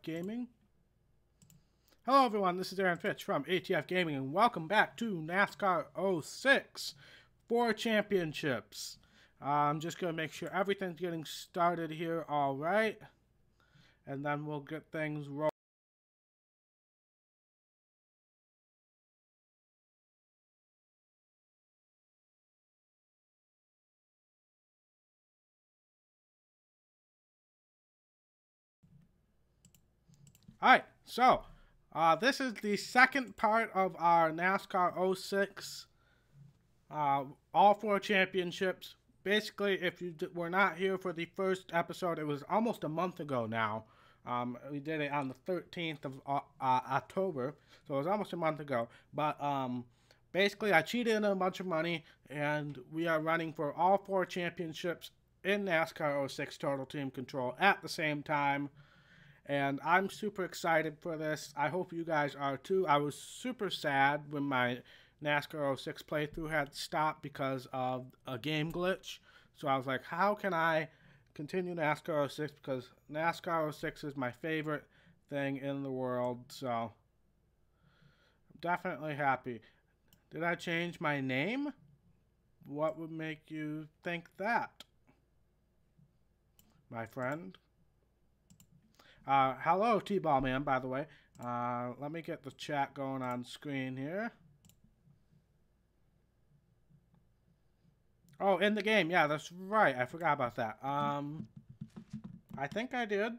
Gaming. Hello everyone, this is Aaron Fitch from ATF Gaming, and welcome back to NASCAR 06 for championships. I'm just going to make sure everything's getting started here alright, and then we'll get things rolling. Alright, so this is the second part of our NASCAR 06 all four championships. Basically, if you were not here for the first episode, it was almost a month ago now. We did it on the 13th of October, so it was almost a month ago. But basically, I cheated in a bunch of money, and we are running for all four championships in NASCAR 06 Total Team Control at the same time. And I'm super excited for this. I hope you guys are too. I was super sad when my NASCAR 06 playthrough had stopped because of a game glitch. So I was like, how can I continue NASCAR 06? Because NASCAR 06 is my favorite thing in the world. So I'm definitely happy. Did I change my name? What would make you think that, my friend? Hello, T-Ball Man, by the way. Let me get the chat going on screen here. Oh, in the game. Yeah, that's right. I forgot about that. I think I did.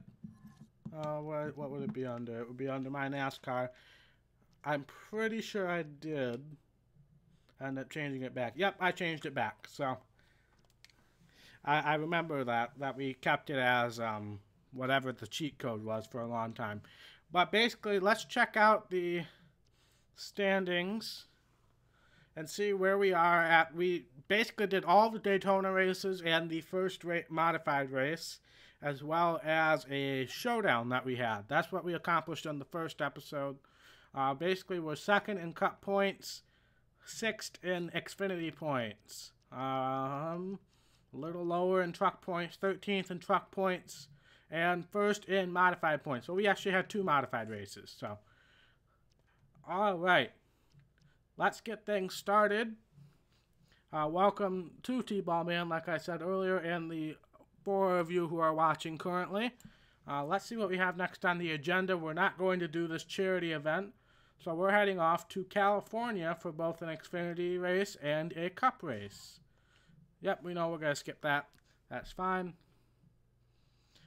What would it be under? It would be under my NASCAR. I'm pretty sure I did end up changing it back. Yep, I changed it back. So, I remember that we kept it as, whatever the cheat code was for a long time. But basically, let's check out the standings and see where we are at. We basically did all the Daytona races and the first modified race, as well as a showdown that we had. That's what we accomplished on the first episode. Basically, we're second in Cup points, sixth in Xfinity points. A little lower in truck points, 13th in truck points, and first in modified points. So we actually had two modified races. So, all right, let's get things started. Welcome to T-Ball Man, like I said earlier, and the four of you who are watching currently. Let's see what we have next on the agenda. We're not going to do this charity event, so we're heading off to California for both an Xfinity race and a Cup race. Yep, we know we're going to skip that. That's fine.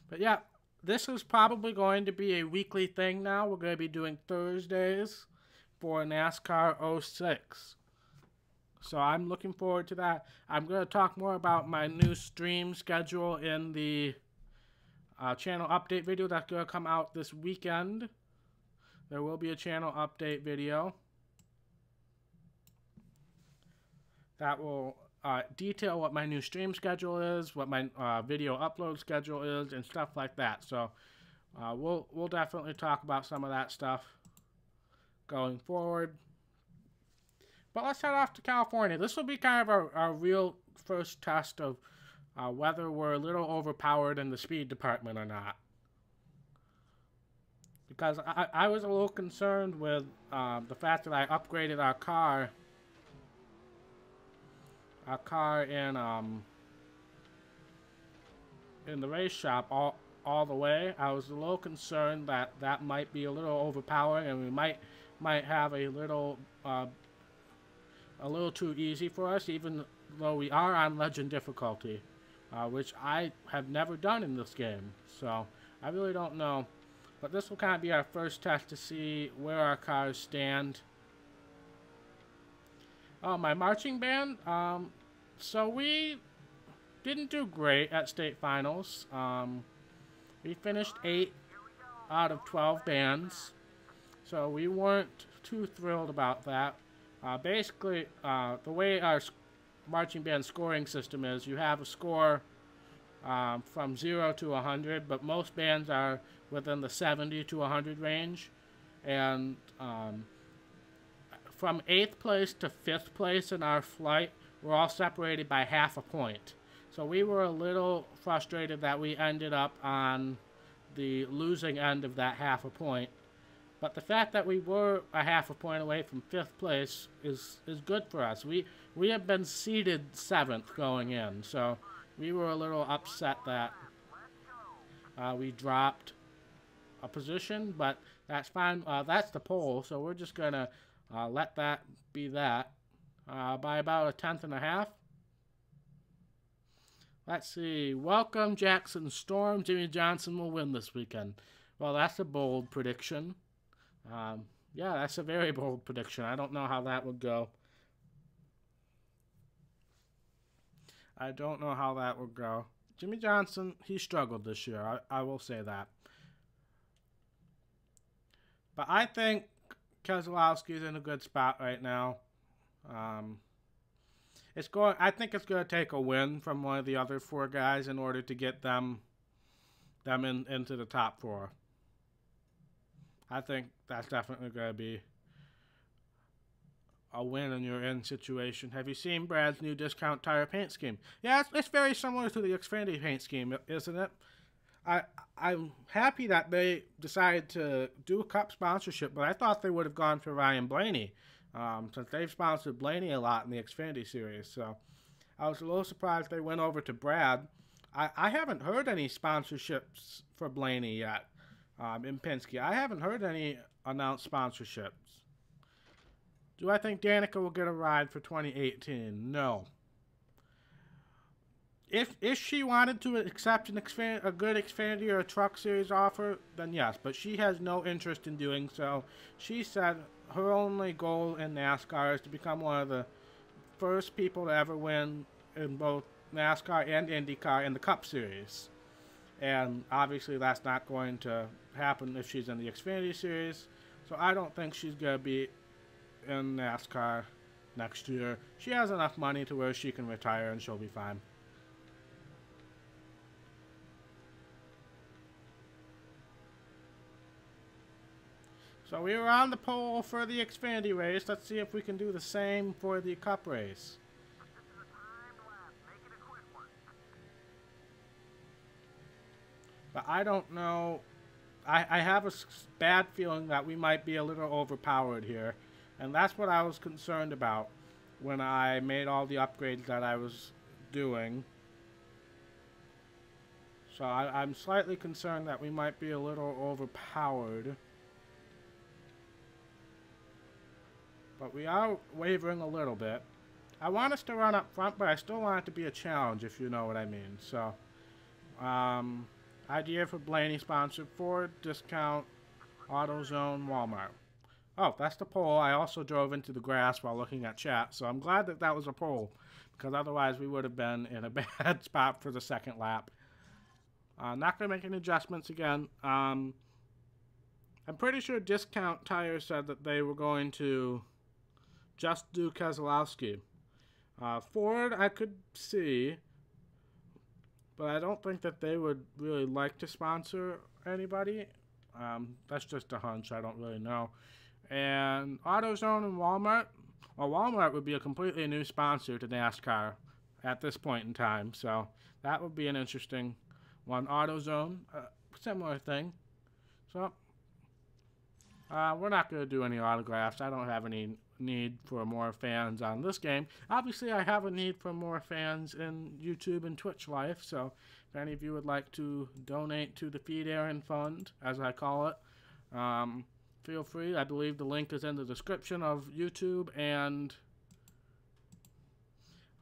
But yeah, this is probably going to be a weekly thing now. We're going to be doing Thursdays for NASCAR 06. So I'm looking forward to that. I'm going to talk more about my new stream schedule in the channel update video that's going to come out this weekend. There will be a channel update video that will detail what my new stream schedule is, what my video upload schedule is, and stuff like that. So we'll definitely talk about some of that stuff going forward. But let's head off to California. This will be kind of our real first test of whether we're a little overpowered in the speed department or not. Because I was a little concerned with the fact that I upgraded our car in the race shop all the way. I was a little concerned that might be a little overpowering, and we might have a little too easy for us, even though we are on legend difficulty, which I have never done in this game. So I really don't know, but this will kind of be our first test to see where our cars stand. Oh, my marching band. So we didn't do great at state finals. We finished 8 out of 12 bands. So we weren't too thrilled about that. Basically, the way our marching band scoring system is, you have a score from 0 to 100, but most bands are within the 70 to 100 range. And from 8th place to 5th place in our flight, we're all separated by half a point. So we were a little frustrated that we ended up on the losing end of that half a point. But the fact that we were a half a point away from 5th place is good for us. We have been seeded 7th going in, so we were a little upset that we dropped a position, but that's fine. That's the pole, so we're just going to let that be that by about a 10th and a half. Let's see. Welcome, Jackson Storm. Jimmy Johnson will win this weekend. Well, that's a bold prediction. Yeah, that's a very bold prediction. I don't know how that would go. I don't know how that would go. Jimmy Johnson, he struggled this year. I will say that. But I think Keselowski's in a good spot right now. I think it's going to take a win from one of the other 4 guys in order to get them into the top 4. I think that's definitely going to be a win in your in situation. Have you seen Brad's new discount tire paint scheme? Yeah, it's very similar to the Xfinity paint scheme, isn't it? I'm happy that they decided to do a Cup sponsorship, but I thought they would have gone for Ryan Blaney, since they've sponsored Blaney a lot in the Xfinity series. So I was a little surprised they went over to Brad. I haven't heard any sponsorships for Blaney yet in Penske. I haven't heard any announced sponsorships. Do I think Danica will get a ride for 2018? No. If she wanted to accept a good Xfinity or a Truck Series offer, then yes. But she has no interest in doing so. She said her only goal in NASCAR is to become one of the first people to ever win in both NASCAR and IndyCar in the Cup Series. And obviously that's not going to happen if she's in the Xfinity Series. So I don't think she's going to be in NASCAR next year. She has enough money to where she can retire and she'll be fine. So we were on the pole for the Xfinity race. Let's see if we can do the same for the Cup race. But I don't know. I have a bad feeling that we might be a little overpowered here. And that's what I was concerned about when I made all the upgrades that I was doing. So I'm slightly concerned that we might be a little overpowered. But we are wavering a little bit. I want us to run up front, but I still want it to be a challenge, if you know what I mean. So, idea for Blaney sponsored Ford, discount, AutoZone, Walmart. Oh, that's the poll. I also drove into the grass while looking at chat, so I'm glad that that was a poll, because otherwise we would have been in a bad spot for the second lap. Not going to make any adjustments again. I'm pretty sure Discount Tire said that they were going to just do Keselowski. Ford, I could see, but I don't think that they would really like to sponsor anybody. That's just a hunch. I don't really know. And AutoZone and Walmart. Well, Walmart would be a completely new sponsor to NASCAR at this point in time, so that would be an interesting one. AutoZone, similar thing. So, we're not going to do any autographs. I don't have any need for more fans on this game. Obviously, I have a need for more fans in YouTube and Twitch life, so if any of you would like to donate to the Feed Aaron Fund, as I call it, feel free. I believe the link is in the description of YouTube, and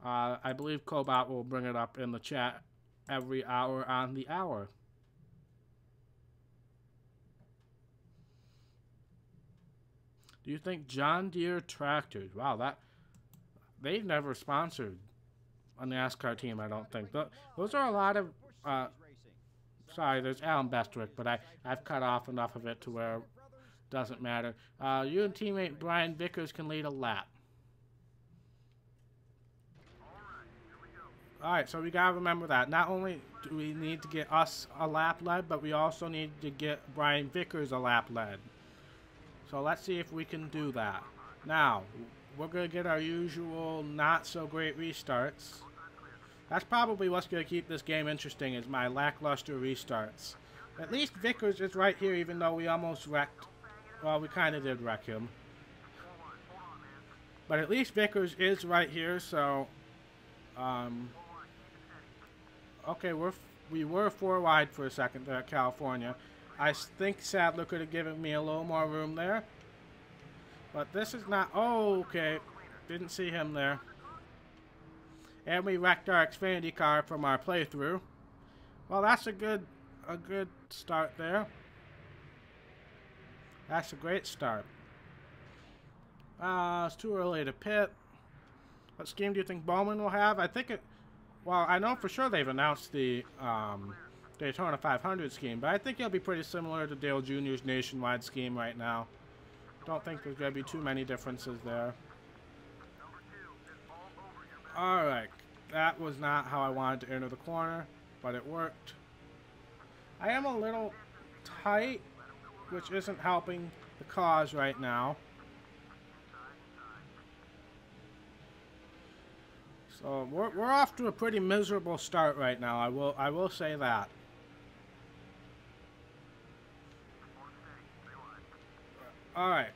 I believe Cobot will bring it up in the chat every hour on the hour. Do you think John Deere tractors? Wow, they've never sponsored a NASCAR team, I don't think. Those are a lot of, sorry, there's Alan Bestwick, but I've cut off enough of it to where it doesn't matter. You and teammate Brian Vickers can lead a lap. Alright, so we gotta remember that. Not only do we need to get us a lap led, but we also need to get Brian Vickers a lap led. So let's see if we can do that. Now, we're going to get our usual not-so-great restarts. That's probably what's going to keep this game interesting, is my lackluster restarts. At least Vickers is right here, even though we almost wrecked. Well, we kind of did wreck him. But at least Vickers is right here, so... okay, we were 4 wide for a second there at California. I think Sadler could have given me a little more room there. But this is not... oh, okay. Didn't see him there. And we wrecked our Xfinity car from our playthrough. Well, that's a good start there. That's a great start. It's too early to pit. What scheme do you think Bowman will have? I think it... well, I know for sure they've announced the Daytona 500 scheme, but I think it'll be pretty similar to Dale Jr.'s nationwide scheme right now. Don't think there's going to be too many differences there. Alright, that was not how I wanted to enter the corner, but it worked. I am a little tight, which isn't helping the cause right now. So we're off to a pretty miserable start right now. I will say that. All right,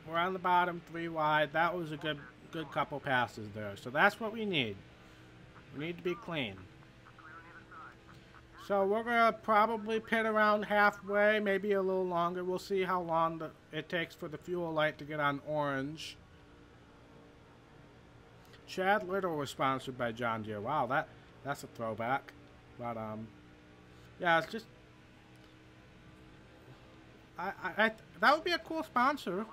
we're on the bottom 3 wide. That was a good couple passes there. So that's what we need. We need to be clean. So we're gonna probably pit around halfway, maybe a little longer. We'll see how long it takes for the fuel light to get on orange. Chad Little was sponsored by John Deere. Wow, that's a throwback. But yeah, it's just that would be a cool sponsor.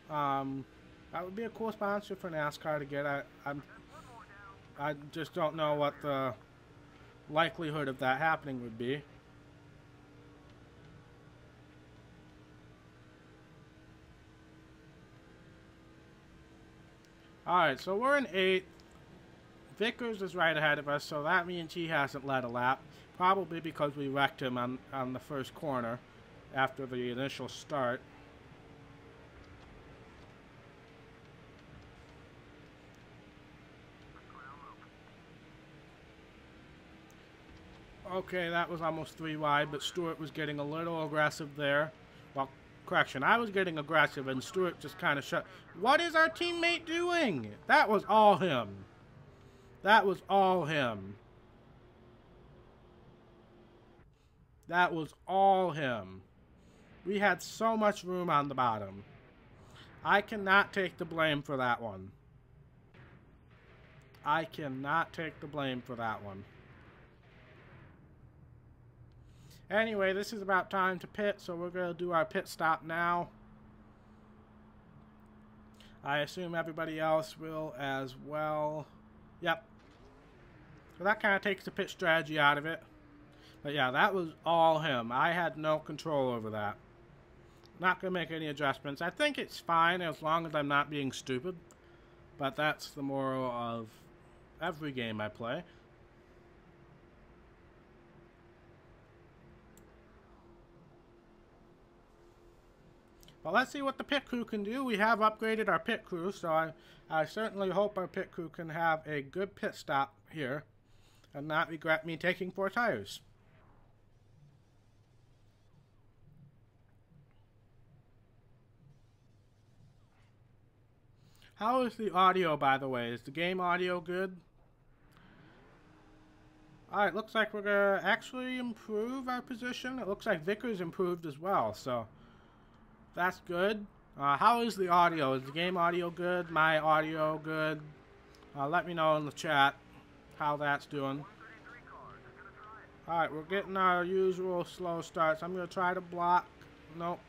That would be a cool sponsor for NASCAR to get. I just don't know what the likelihood of that happening would be. Alright, so we're in 8th. Vickers is right ahead of us, so that means he hasn't led a lap. Probably because we wrecked him on the first corner after the initial start. Okay, that was almost 3 wide, but Stewart was getting a little aggressive there. Well, correction, I was getting aggressive and Stewart just kind of shut. What is our teammate doing? That was all him. That was all him. That was all him. We had so much room on the bottom. I cannot take the blame for that one. I cannot take the blame for that one. Anyway, this is about time to pit, so we're going to do our pit stop now. I assume everybody else will as well. Yep. So that kind of takes the pit strategy out of it. But yeah, that was all him. I had no control over that. Not going to make any adjustments. I think it's fine as long as I'm not being stupid. But that's the moral of every game I play. Well, let's see what the pit crew can do. We have upgraded our pit crew, so I certainly hope our pit crew can have a good pit stop here and not regret me taking 4 tires. How is the audio, by the way? Is the game audio good? Alright, looks like we're going to actually improve our position. It looks like Vickers improved as well, so that's good. How is the audio? Is the game audio good? My audio good? Let me know in the chat how that's doing. Alright, we're getting our usual slow starts. I'm going to try to block. Nope.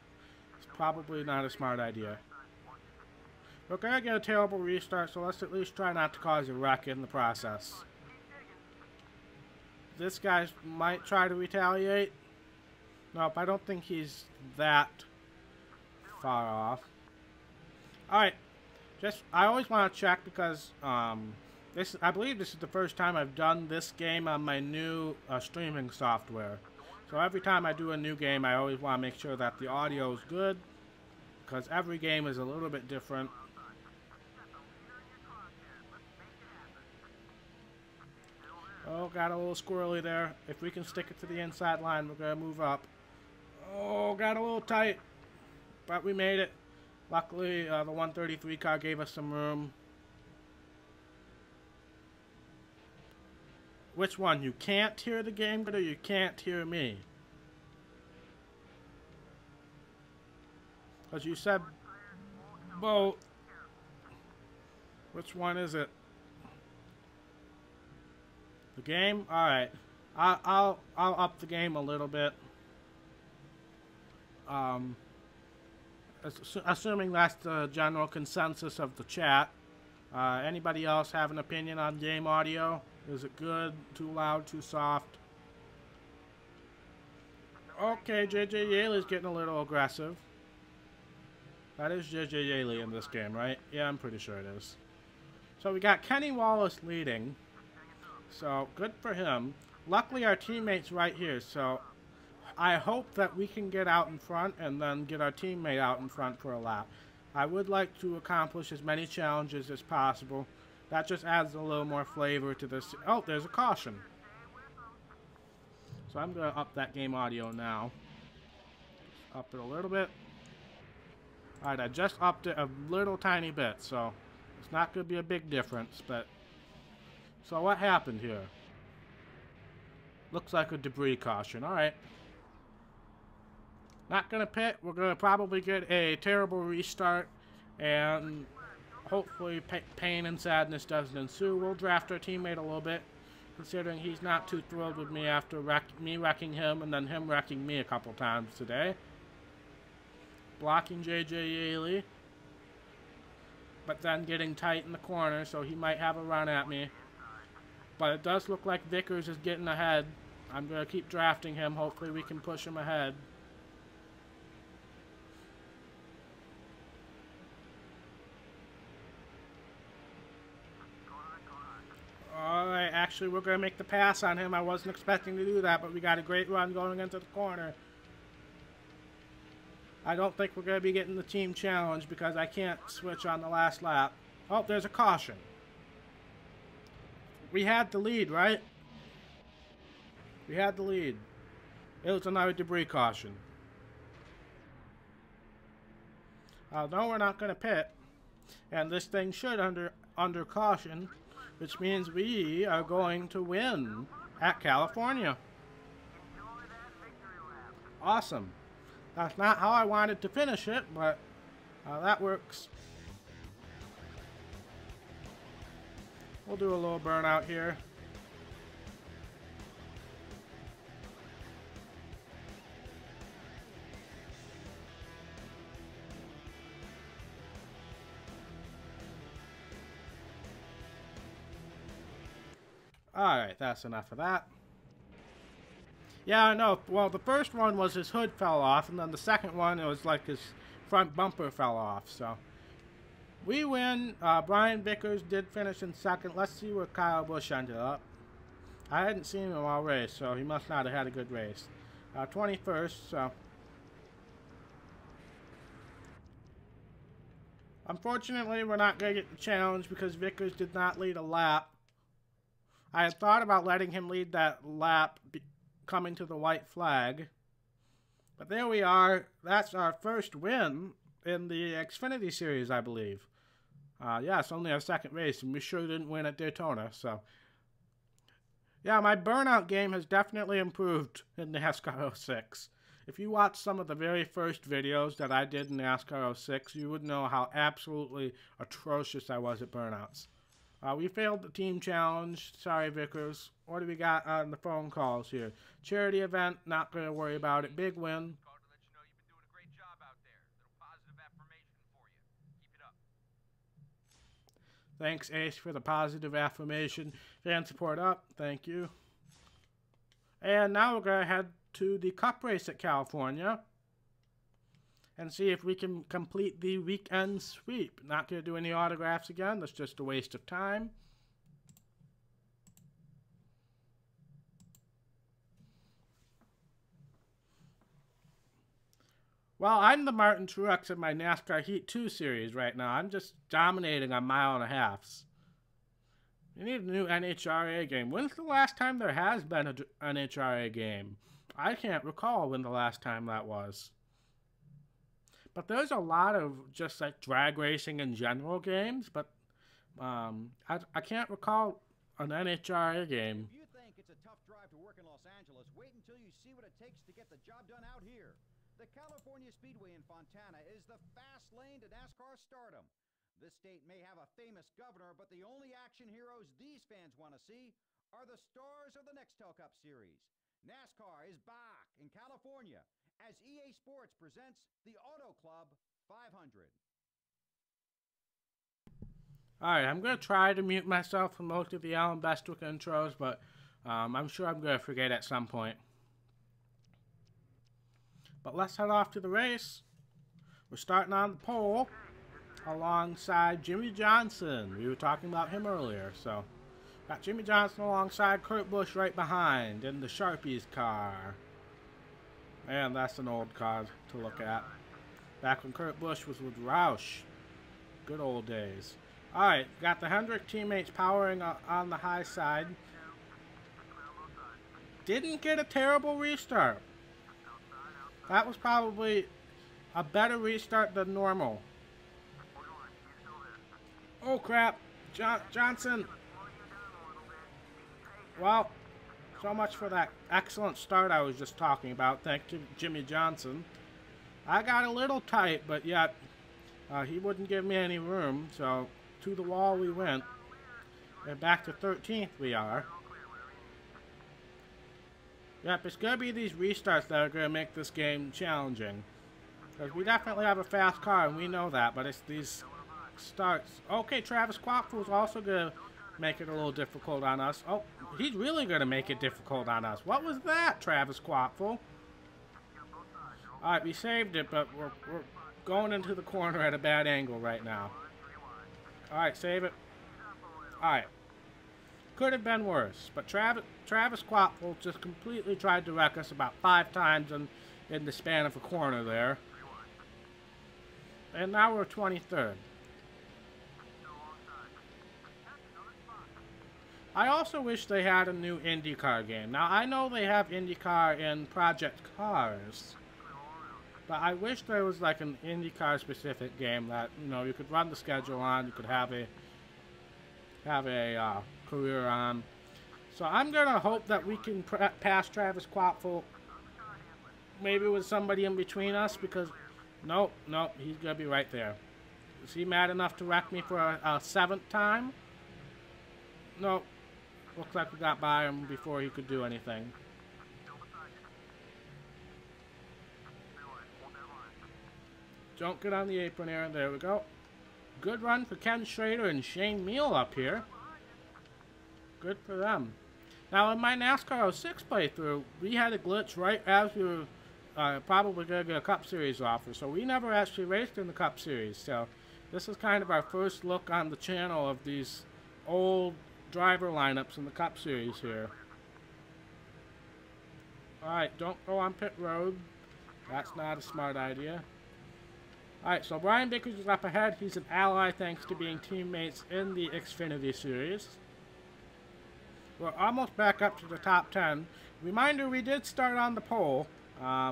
It's probably not a smart idea. We're going to get a terrible restart, so let's at least try not to cause a wreck in the process. This guy might try to retaliate. Nope, I don't think he's that far off. Alright, I always want to check because I believe this is the first time I've done this game on my new streaming software. So every time I do a new game, I always want to make sure that the audio is good, because every game is a little bit different. Oh, got a little squirrely there. If we can stick it to the inside line, we're going to move up. Oh, got a little tight, but we made it. Luckily, the 133 car gave us some room. Which one? You can't hear the game, or you can't hear me? Because you said both. Which one is it? The game? Alright. I'll up the game a little bit. Assuming that's the general consensus of the chat. Anybody else have an opinion on game audio? Is it good? Too loud? Too soft? Okay, JJ Yaley's getting a little aggressive. That is JJ Yaley in this game, right? Yeah, I'm pretty sure it is. So we got Kenny Wallace leading. So, good for him. Luckily, our teammate's right here, so I hope that we can get out in front and then get our teammate out in front for a lap. I would like to accomplish as many challenges as possible. That just adds a little more flavor to this. Oh, there's a caution. So I'm going to up that game audio now. Up it a little bit. Alright, I just upped it a little tiny bit, so it's not going to be a big difference, but... So what happened here? Looks like a debris caution. Alright. Not going to pit. We're going to probably get a terrible restart, and hopefully pain and sadness doesn't ensue. We'll draft our teammate a little bit, considering he's not too thrilled with me after me wrecking him and then him wrecking me a couple times today. Blocking JJ Yaley, but then getting tight in the corner, so he might have a run at me. But it does look like Vickers is getting ahead. I'm going to keep drafting him. Hopefully we can push him ahead. Alright, actually we're going to make the pass on him. I wasn't expecting to do that, but we got a great run going into the corner. I don't think we're going to be getting the team challenge because I can't switch on the last lap. Oh, there's a caution. We had the lead, right? We had the lead. It was another debris caution. No, we're not going to pit. And this thing should under caution, which means we are going to win at California. Awesome. That's not how I wanted to finish it, but that works. We'll do a little burnout here. Alright, that's enough of that. Yeah, I know. Well, the first one was his hood fell off, and then the second one, it was like his front bumper fell off, so. We win. Brian Vickers did finish in second. Let's see where Kyle Busch ended up. I hadn't seen him all race, so he must not have had a good race. 21st, so. Unfortunately, we're not going to get the challenge because Vickers did not lead a lap. I had thought about letting him lead that lap coming to the white flag. But there we are. That's our first win in the Xfinity Series, I believe. Yeah, it's only our second race, and we sure didn't win at Daytona, so. Yeah, my burnout game has definitely improved in NASCAR 06. If you watch some of the very first videos that I did in NASCAR 06, you would know how absolutely atrocious I was at burnouts. We failed the team challenge. Sorry, Vickers. What do we got on the phone calls here? Charity event, not going to worry about it. Big win. Thanks, Ace, for the positive affirmation. Fan support up. Thank you. And now we're going to head to the Cup race at California and see if we can complete the weekend sweep. Not going to do any autographs again. That's just a waste of time. Well, I'm the Martin Truex in my NASCAR Heat 2 series right now. I'm just dominating on mile and a halfs. We need a new NHRA game. When's the last time there has been an NHRA game? I can't recall when the last time that was. But there's a lot of just like drag racing in general games, but I can't recall an NHRA game. If you think it's a tough drive to work in Los Angeles, wait until you see what it takes to get the job done out here. The California Speedway in Fontana is the fast lane to NASCAR stardom. This state may have a famous governor, but the only action heroes these fans want to see are the stars of the Nextel Cup Series. NASCAR is back in California as EA Sports presents the Auto Club 500. Alright, I'm going to try to mute myself for most of the Alan Bestwick intros, but I'm sure I'm going to forget at some point. But let's head off to the race. We're starting on the pole alongside Jimmy Johnson. We were talking about him earlier, so got Jimmy Johnson alongside Kurt Busch right behind in the Sharpies car. Man, that's an old car to look at. Back when Kurt Busch was with Roush. Good old days. Alright, got the Hendrick teammates powering on the high side. Didn't get a terrible restart. That was probably a better restart than normal. Oh crap, Johnson. Well, so much for that excellent start I was just talking about. Thank you, Jimmy Johnson. I got a little tight, but yet he wouldn't give me any room, so to the wall we went. And back to 13th we are. Yep, it's going to be these restarts that are going to make this game challenging. Because we definitely have a fast car, and we know that, but it's these starts. Okay, Travis Quackful is also going to make it a little difficult on us. Oh, he's really going to make it difficult on us. What was that, Travis Quackful? Alright, we saved it, but we're going into the corner at a bad angle right now. Alright, save it. Alright. Could have been worse, but Travis Quackful just completely tried to wreck us about 5 times in the span of a corner there. And now we're 23rd. I also wish they had a new IndyCar game. Now, I know they have IndyCar in Project Cars, but I wish there was like an IndyCar specific game that, you know, you could run the schedule on, you could have a career on. So I'm gonna hope that we can pass Travis Quackful, maybe with somebody in between us, because nope, he's gonna be right there. Is he mad enough to wreck me for a 7th time? Nope. Looks like we got by him before he could do anything. Don't get on the apron, Aaron. There we go. Good run for Ken Schrader and Shane Meal up here. Good for them. Now, in my NASCAR 06 playthrough, we had a glitch right as we were probably going to get a Cup Series offer. So we never actually raced in the Cup Series. So this is kind of our first look on the channel of these old driver lineups in the Cup Series here. Alright, don't go on pit road. That's not a smart idea. Alright, so Brian Vickers is up ahead. He's an ally thanks to being teammates in the Xfinity Series. We're almost back up to the top 10. Reminder, we did start on the pole. I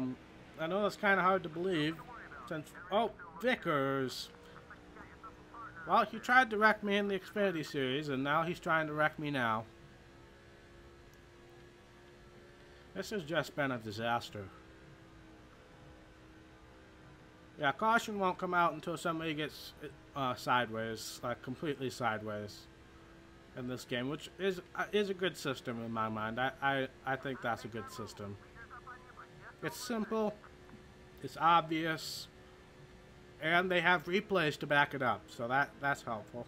know that's kind of hard to believe. Since, oh, Vickers. Well, he tried to wreck me in the Xfinity Series, and now he's trying to wreck me now. This has just been a disaster. Yeah, caution won't come out until somebody gets sideways, like completely sideways in this game, which is a good system in my mind. I think that's a good system. It's simple, it's obvious, and they have replays to back it up, so that's helpful.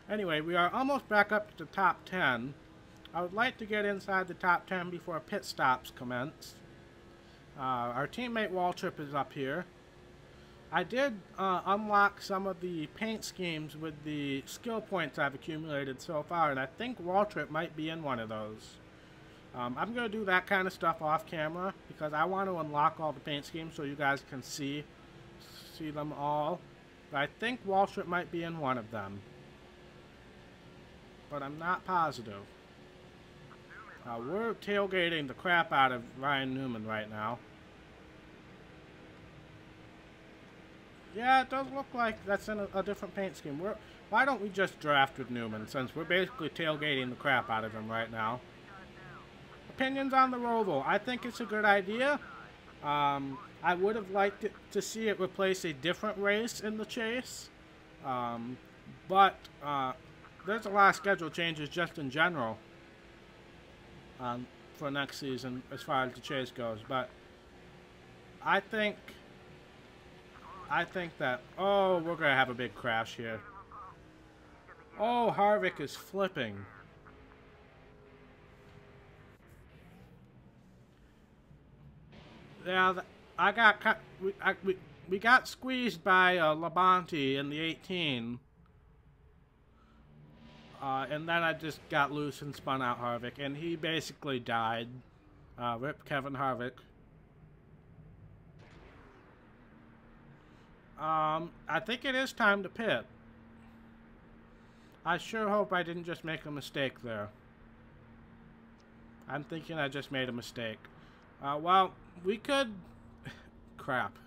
Anyway, we are almost back up to the top 10. I would like to get inside the top 10 before pit stops commence. Our teammate Waltrip is up here. I did unlock some of the paint schemes with the skill points I've accumulated so far, and I think Waltrip might be in one of those. I'm going to do that kind of stuff off camera because I want to unlock all the paint schemes so you guys can see them all. But I think Waltrip might be in one of them. but I'm not positive. We're tailgating the crap out of Ryan Newman right now. Yeah, it does look like that's in a different paint scheme. Why don't we just draft with Newman, since we're basically tailgating the crap out of him right now? Opinions on the Roval. I think it's a good idea. I would have liked to see it replace a different race in the chase. But there's a lot of schedule changes just in general for next season as far as the chase goes. But I think that, oh, we're going to have a big crash here. Oh, Harvick is flipping. Yeah, we got squeezed by Labonte in the 18. And then I just got loose and spun out Harvick, and he basically died. Rip Kevin Harvick. I think it is time to pit. I sure hope I didn't just make a mistake there. I'm thinking I just made a mistake. Well, we could... Crap.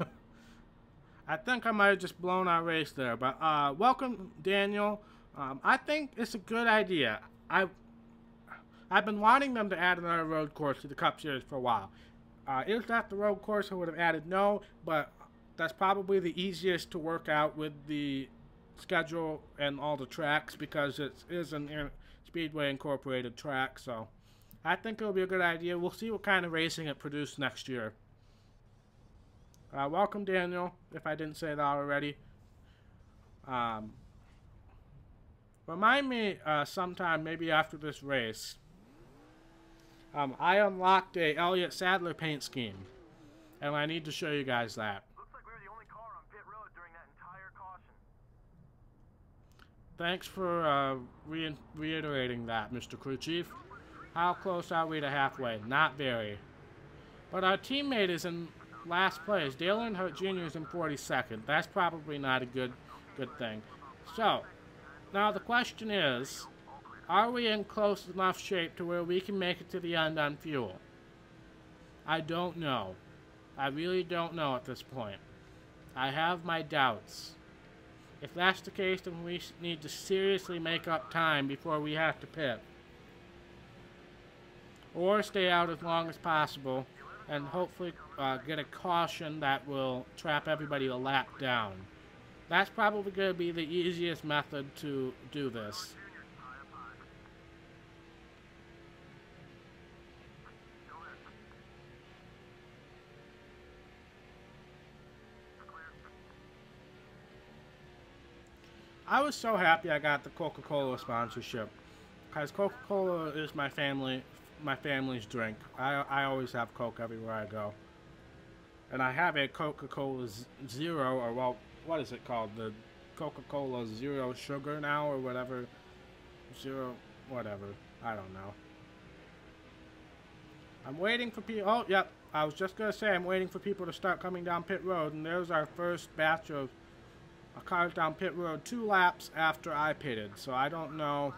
I think I might have just blown our race there, but welcome, Daniel. I think it's a good idea. I've been wanting them to add another road course to the Cup Series for a while. Is that the road course I would have added? No, but that's probably the easiest to work out with the schedule and all the tracks, because it is an Speedway Incorporated track, so I think it'll be a good idea. We'll see what kind of racing it produces next year. Welcome, Daniel, if I didn't say that already. Remind me sometime, maybe after this race. I unlocked a Elliott Sadler paint scheme, and I need to show you guys that. Looks like we were the only car on pit road during that entire caution. Thanks for reiterating that, Mr. Crew Chief. How close are we to halfway? Not very. But our teammate is in last place. Dale Earnhardt Jr. is in 42nd. That's probably not a good thing. So, now the question is, are we in close enough shape to where we can make it to the end on fuel? I don't know. I really don't know at this point. I have my doubts. If that's the case, then we need to seriously make up time before we have to pit. Or stay out as long as possible and hopefully get a caution that will trap everybody a lap down. That's probably going to be the easiest method to do this. I was so happy I got the Coca-Cola sponsorship, because Coca-Cola is my family's drink. I always have Coke everywhere I go. And I have a Coca-Cola Zero, or well, what is it called? The Coca-Cola Zero Sugar now, or whatever. Zero, whatever. I don't know. I'm waiting for people. Oh, yep. I was just going to say I'm waiting for people to start coming down pit road, and there's our first batch of cars down pit road 2 laps after I pitted. So I don't know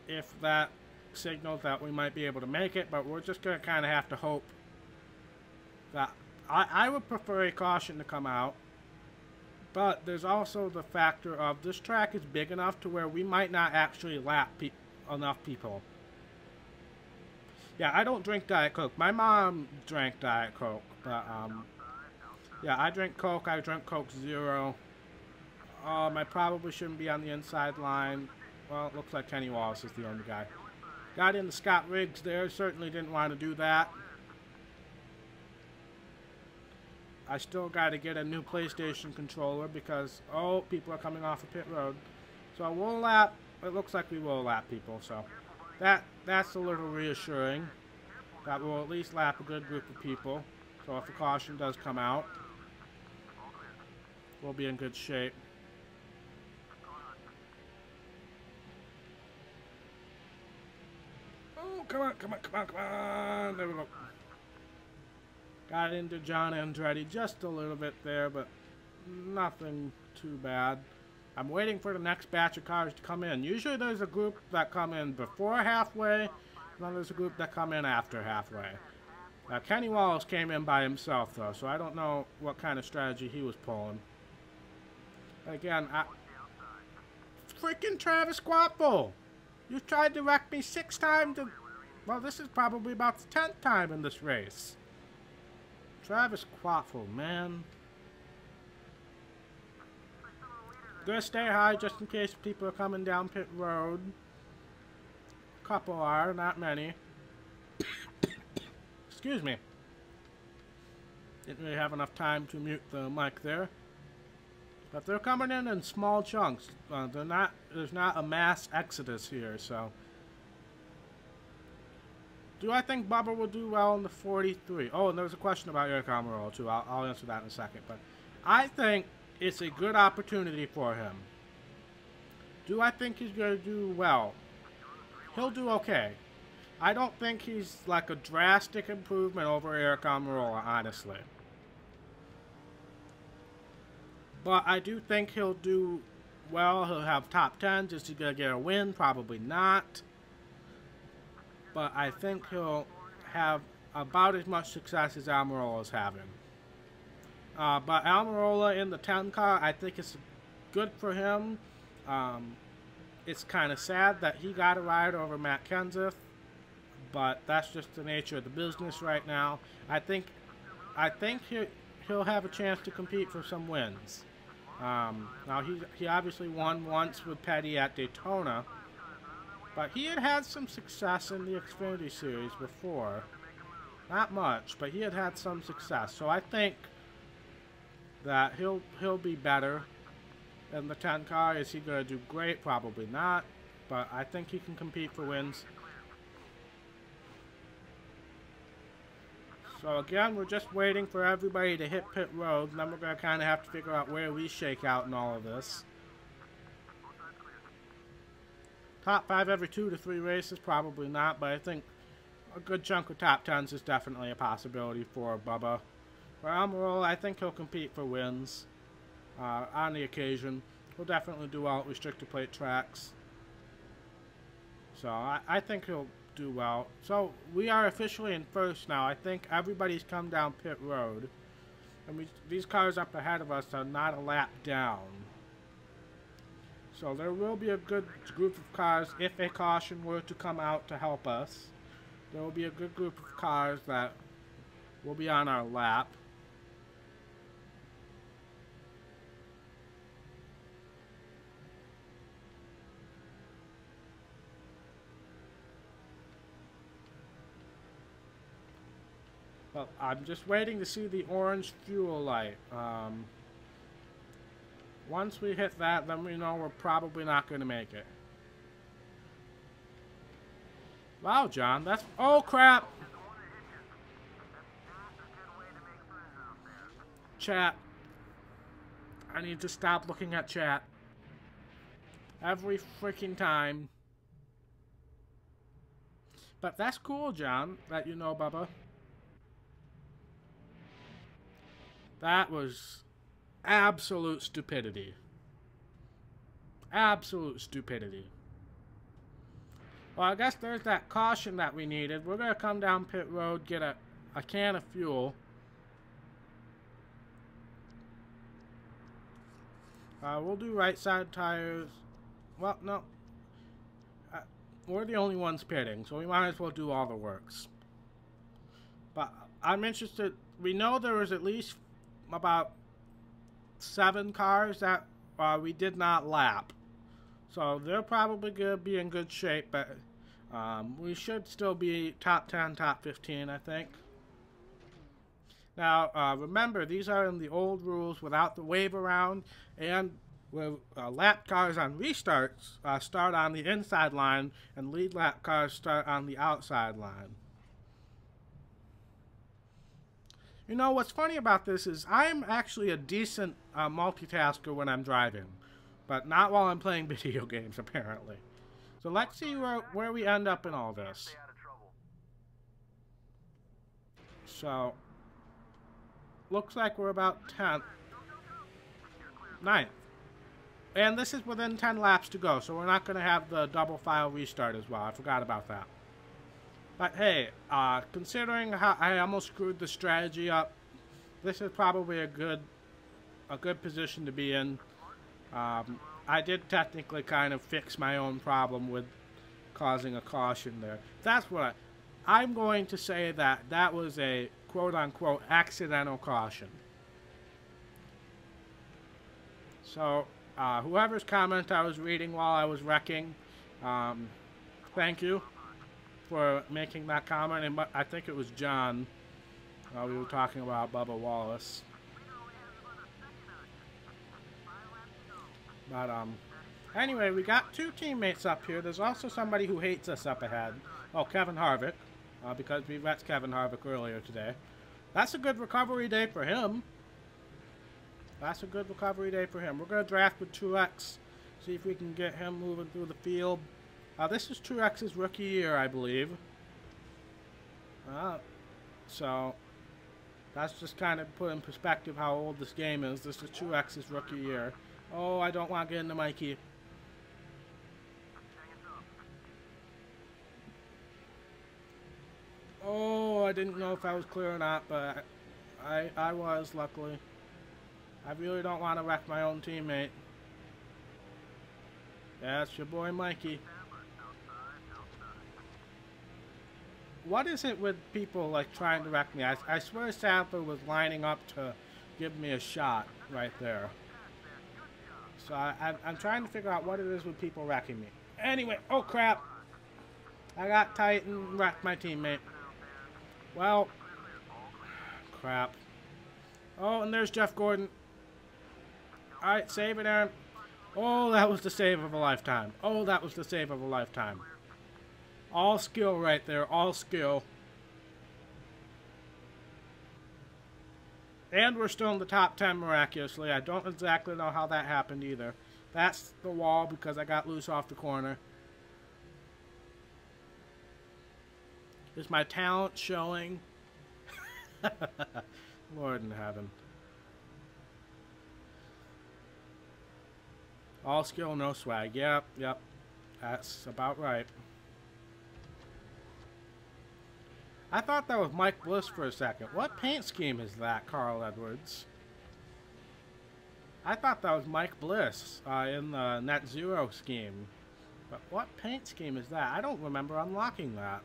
if that signals that we might be able to make it, but we're just going to kind of have to hope that I would prefer a caution to come out, but there's also the factor of this track is big enough to where we might not actually lap enough people. Yeah, I don't drink Diet Coke. My mom drank Diet Coke, but yeah, I drink Coke. I drink Coke Zero. I probably shouldn't be on the inside line. Well, it looks like Kenny Wallace is the only guy. Got into Scott Riggs there. Certainly didn't want to do that. I still got to get a new PlayStation controller because, oh, people are coming off of pit road. So we'll lap. It looks like we will lap people. So that's a little reassuring. That we'll at least lap a good group of people. So if a caution does come out, we'll be in good shape. Oh, come on, come on, come on, come on. There we go. Got into John Andretti just a little bit there, but nothing too bad. I'm waiting for the next batch of cars to come in. Usually there's a group that come in before halfway, and then there's a group that come in after halfway. Kenny Wallace came in by himself, though, so I don't know what kind of strategy he was pulling. But again, freaking Travis Quapple! You tried to wreck me 6 times. Well, this is probably about the 10th time in this race. Travis Quapple, man. Gonna stay high just in case people are coming down pit road. A couple are, not many. Excuse me. Didn't really have enough time to mute the mic there. But they're coming in small chunks. There's not a mass exodus here, so. Do I think Bubba will do well in the 43? Oh, and there's a question about Eric Almirola, too. I'll answer that in a second. But I think it's a good opportunity for him. Do I think he's going to do well? He'll do okay. I don't think he's like a drastic improvement over Eric Almirola, honestly. But I do think he'll do well. He'll have top 10s. Is he going to get a win? Probably not. But I think he'll have about as much success as Almirola is having. But Almirola in the 10 car, I think it's good for him. It's kind of sad that he got a ride over Matt Kenseth. But that's just the nature of the business right now. I think he'll have a chance to compete for some wins. Now he obviously won once with Petty at Daytona, but he had some success in the Xfinity Series before. Not much, but he had some success. So I think that he'll be better in the 10 car. Is he going to do great? Probably not, but I think he can compete for wins. So again, we're just waiting for everybody to hit pit road, and then we're going to kind of have to figure out where we shake out in all of this. Top 5 every 2 to 3 races, probably not, but I think a good chunk of top 10s is definitely a possibility for Bubba. For Almirola, I think he'll compete for wins on the occasion. He'll definitely do well at restricted plate tracks. So I think he'll do well. So we are officially in first now. I think everybody's come down pit road, and these cars up ahead of us are not a lap down. So there will be a good group of cars if a caution were to come out to help us. There will be a good group of cars that will be on our lap. Well, I'm just waiting to see the orange fuel light. Once we hit that, then we know we're probably not going to make it. Wow, John, that's... Oh, crap! Chat. I need to stop looking at chat. Every freaking time. But that's cool, John, that you know, Bubba. That was absolute stupidity. Absolute stupidity. Well, I guess there's that caution that we needed. We're going to come down pit road, get a can of fuel. We'll do right side tires. Well, no. We're the only ones pitting, so we might as well do all the works. But I'm interested. We know there was at least about 7 cars that we did not lap. So they're probably going to be in good shape, but we should still be top 10, top 15, I think. Now, remember, these are in the old rules without the wave around, and where lap cars on restarts start on the inside line, and lead lap cars start on the outside line. You know, what's funny about this is I'm actually a decent multitasker when I'm driving, but not while I'm playing video games, apparently. So let's see where we end up in all this. So, looks like we're about 10th. 9th. And this is within 10 laps to go, so we're not going to have the double file restart as well. I forgot about that. But hey, considering how I almost screwed the strategy up, this is probably a good position to be in. I did technically kind of fix my own problem with causing a caution there. That's what I'm going to say, that was a quote-unquote accidental caution. So, whoever's comment I was reading while I was wrecking, thank you for making that comment. And I think it was John. We were talking about Bubba Wallace. But, anyway, we got two teammates up here. There's also somebody who hates us up ahead. Oh, Kevin Harvick, because we wrecked Kevin Harvick earlier today. That's a good recovery day for him. That's a good recovery day for him. We're going to draft with Truex, see if we can get him moving through the field. This is Truex's rookie year, I believe. So, that's just kind of put in perspective how old this game is. This is Truex's rookie year. Oh, I don't want to get into Mikey. Oh, I didn't know if I was clear or not, but I was, luckily. I really don't want to wreck my own teammate. Yeah, it's your boy Mikey. What is it with people like trying to wreck me? I swear Sadler was lining up to give me a shot right there. So I'm trying to figure out what it is with people wrecking me. Anyway, oh crap. I got tight and wrecked my teammate. Well, crap. Oh, and there's Jeff Gordon. Alright, save it, Aaron. Oh, that was the save of a lifetime. Oh, that was the save of a lifetime. All skill right there, all skill. And we're still in the top 10 miraculously. I don't exactly know how that happened either. That's the wall because I got loose off the corner. Is my talent showing? Lord in heaven. All skill, no swag. Yep. That's about right. I thought that was Mike Bliss for a second. What paint scheme is that, Carl Edwards? I thought that was Mike Bliss in the Net Zero scheme. But what paint scheme is that? I don't remember unlocking that.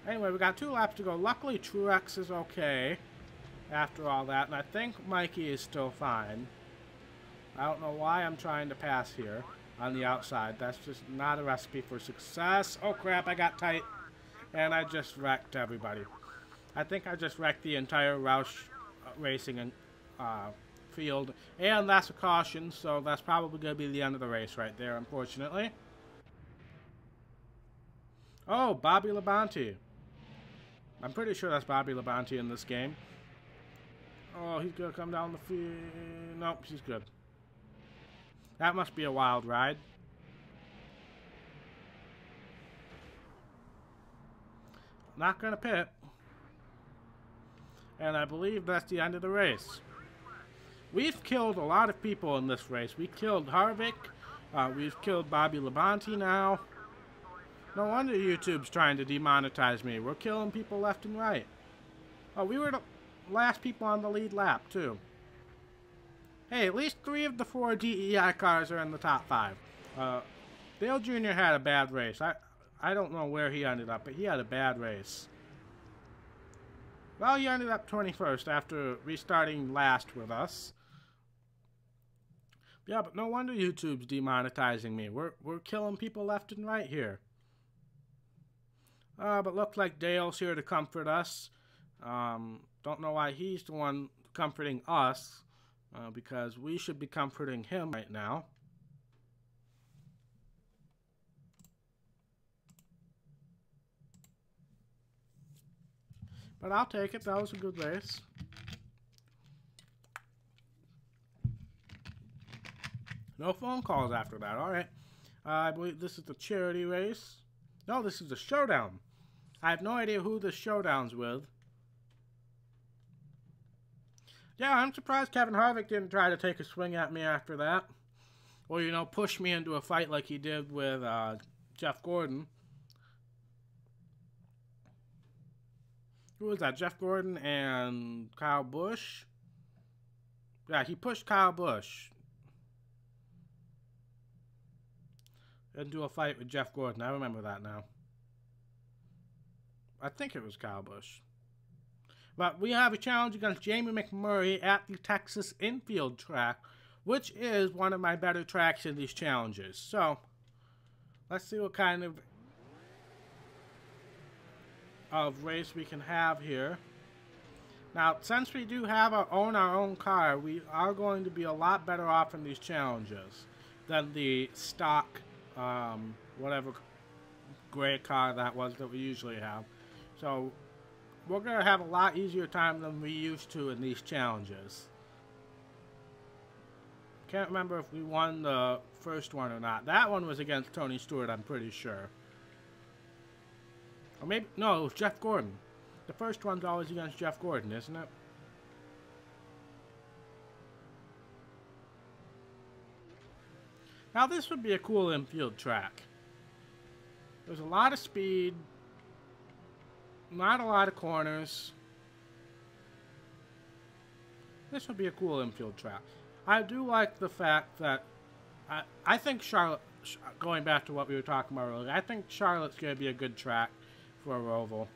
Anyway, we got 2 laps to go. Luckily, Truex is okay after all that. And I think Mikey is still fine. I don't know why I'm trying to pass here on the outside. That's just not a recipe for success. Oh, crap, I got tight. And I just wrecked everybody. I think I just wrecked the entire Roush Racing and field. And that's a caution, so that's probably going to be the end of the race right there, unfortunately. Oh, Bobby Labonte. I'm pretty sure that's Bobby Labonte in this game. Oh, he's going to come down the field. Nope, he's good. That must be a wild ride. Not going to pit. And I believe that's the end of the race. We've killed a lot of people in this race. We killed Harvick. We've killed Bobby Labonte now. No wonder YouTube's trying to demonetize me. We're killing people left and right. Oh, we were the last people on the lead lap, too. Hey, at least 3 of the 4 DEI cars are in the top 5. Dale Jr. had a bad race. I don't know where he ended up, but he had a bad race. Well, he ended up 21st after restarting last with us. Yeah, but no wonder YouTube's demonetizing me. We're killing people left and right here. But looks like Dale's here to comfort us. Don't know why he's the one comforting us, because we should be comforting him right now. But I'll take it. That was a good race. No phone calls after that. All right. I believe this is the charity race. No, this is the showdown. I have no idea who the showdown's with. Yeah, I'm surprised Kevin Harvick didn't try to take a swing at me after that. Or, you know, push me into a fight like he did with Jeff Gordon. Who was that? Jeff Gordon and Kyle Busch? Yeah, he pushed Kyle Busch into a fight with Jeff Gordon. I remember that now. I think it was Kyle Busch. But we have a challenge against Jamie McMurray at the Texas Infield track, which is one of my better tracks in these challenges. So, let's see what kind of race we can have here. Now, since we do have our own car, we are going to be a lot better off in these challenges than the stock, whatever gray car that was that we usually have. So, we're going to have a lot easier time than we used to in these challenges. Can't remember if we won the first one or not. That one was against Tony Stewart, I'm pretty sure. Or maybe, no, it was Jeff Gordon. The first one's always against Jeff Gordon, isn't it? Now this would be a cool infield track. There's a lot of speed. Not a lot of corners. This would be a cool infield track. I do like the fact that I think Charlotte, going back to what we were talking about earlier, I think Charlotte's going to be a good track for a Roval.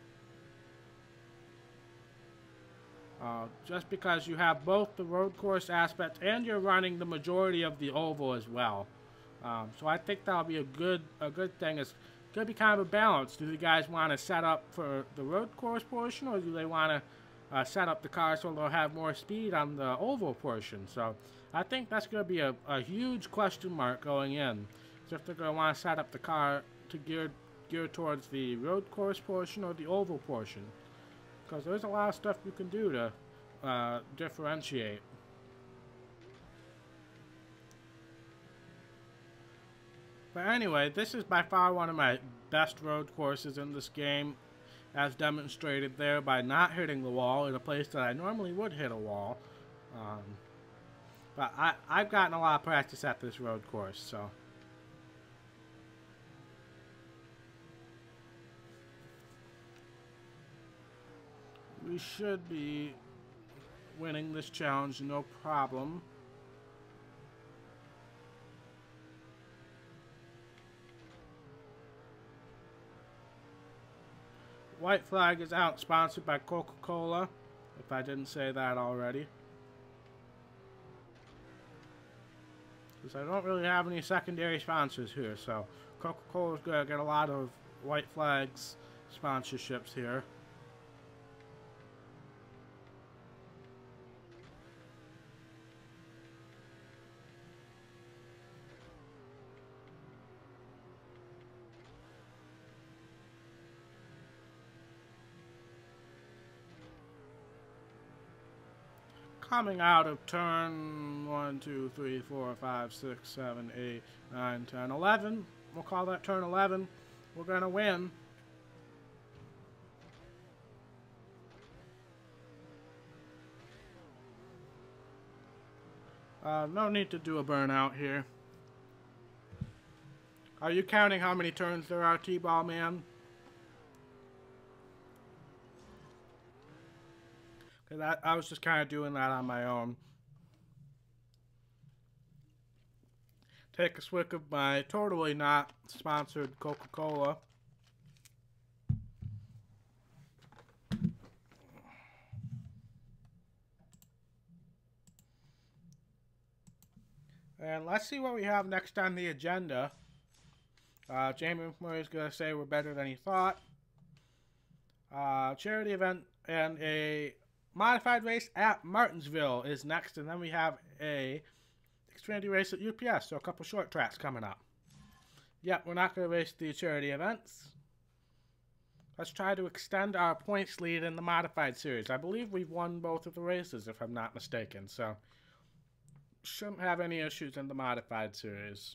Just because you have both the road course aspect and you're running the majority of the oval as well. So I think that'll be a good thing. It's going to be kind of a balance. Do you guys want to set up for the road course portion, or do they want to set up the car so they'll have more speed on the oval portion? So I think that's going to be a huge question mark going in. So if they're going to want to set up the car to gear towards the road course portion or the oval portion. Because there's a lot of stuff you can do to differentiate. But anyway, this is by far one of my best road courses in this game, as demonstrated there by not hitting the wall in a place that I normally would hit a wall. But I've gotten a lot of practice at this road course, so. We should be winning this challenge, no problem. White flag is out, sponsored by Coca-Cola, if I didn't say that already. Because I don't really have any secondary sponsors here, so Coca-Cola's going to get a lot of White Flags sponsorships here. Coming out of turn 1, 2, 3, 4, 5, 6, 7, 8, 9, 10, 11. We'll call that turn 11. We're going to win. No need to do a burnout here. Are you counting how many turns there are, T-Ball Man? Because I was just kind of doing that on my own. Take a swig of my totally not sponsored Coca-Cola. And let's see what we have next on the agenda. Jamie McMurray is going to say we're better than he thought. Charity event and a modified race at Martinsville is next. And then we have a Xfinity race at UPS. So a couple short tracks coming up. Yep, we're not going to race the charity events. Let's try to extend our points lead in the modified series. I believe we've won both of the races, if I'm not mistaken. So shouldn't have any issues in the modified series.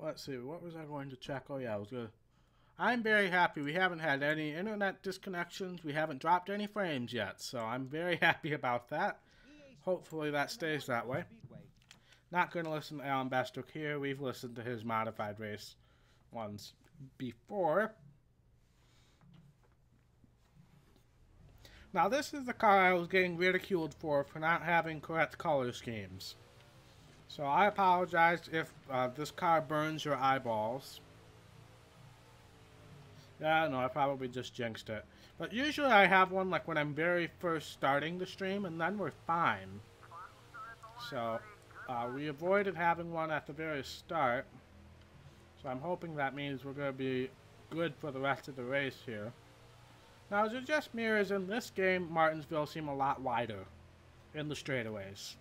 let's see, what was I going to check? Oh yeah, I was good. I'm very happy. We haven't had any internet disconnections. We haven't dropped any frames yet, so I'm very happy about that. Hopefully that stays that way. Not going to listen to Alan Bestook here. We've listened to his modified race ones before. Now this is the car I was getting ridiculed for not having correct color schemes. So I apologize if this car burns your eyeballs. Yeah, no, I probably just jinxed it. But usually I have one like when I'm very first starting the stream, and then we're fine. So we avoided having one at the very start. So I'm hoping that means we're going to be good for the rest of the race here. Now, is it just me, or is in this game Martinsville seem a lot wider in the straightaways?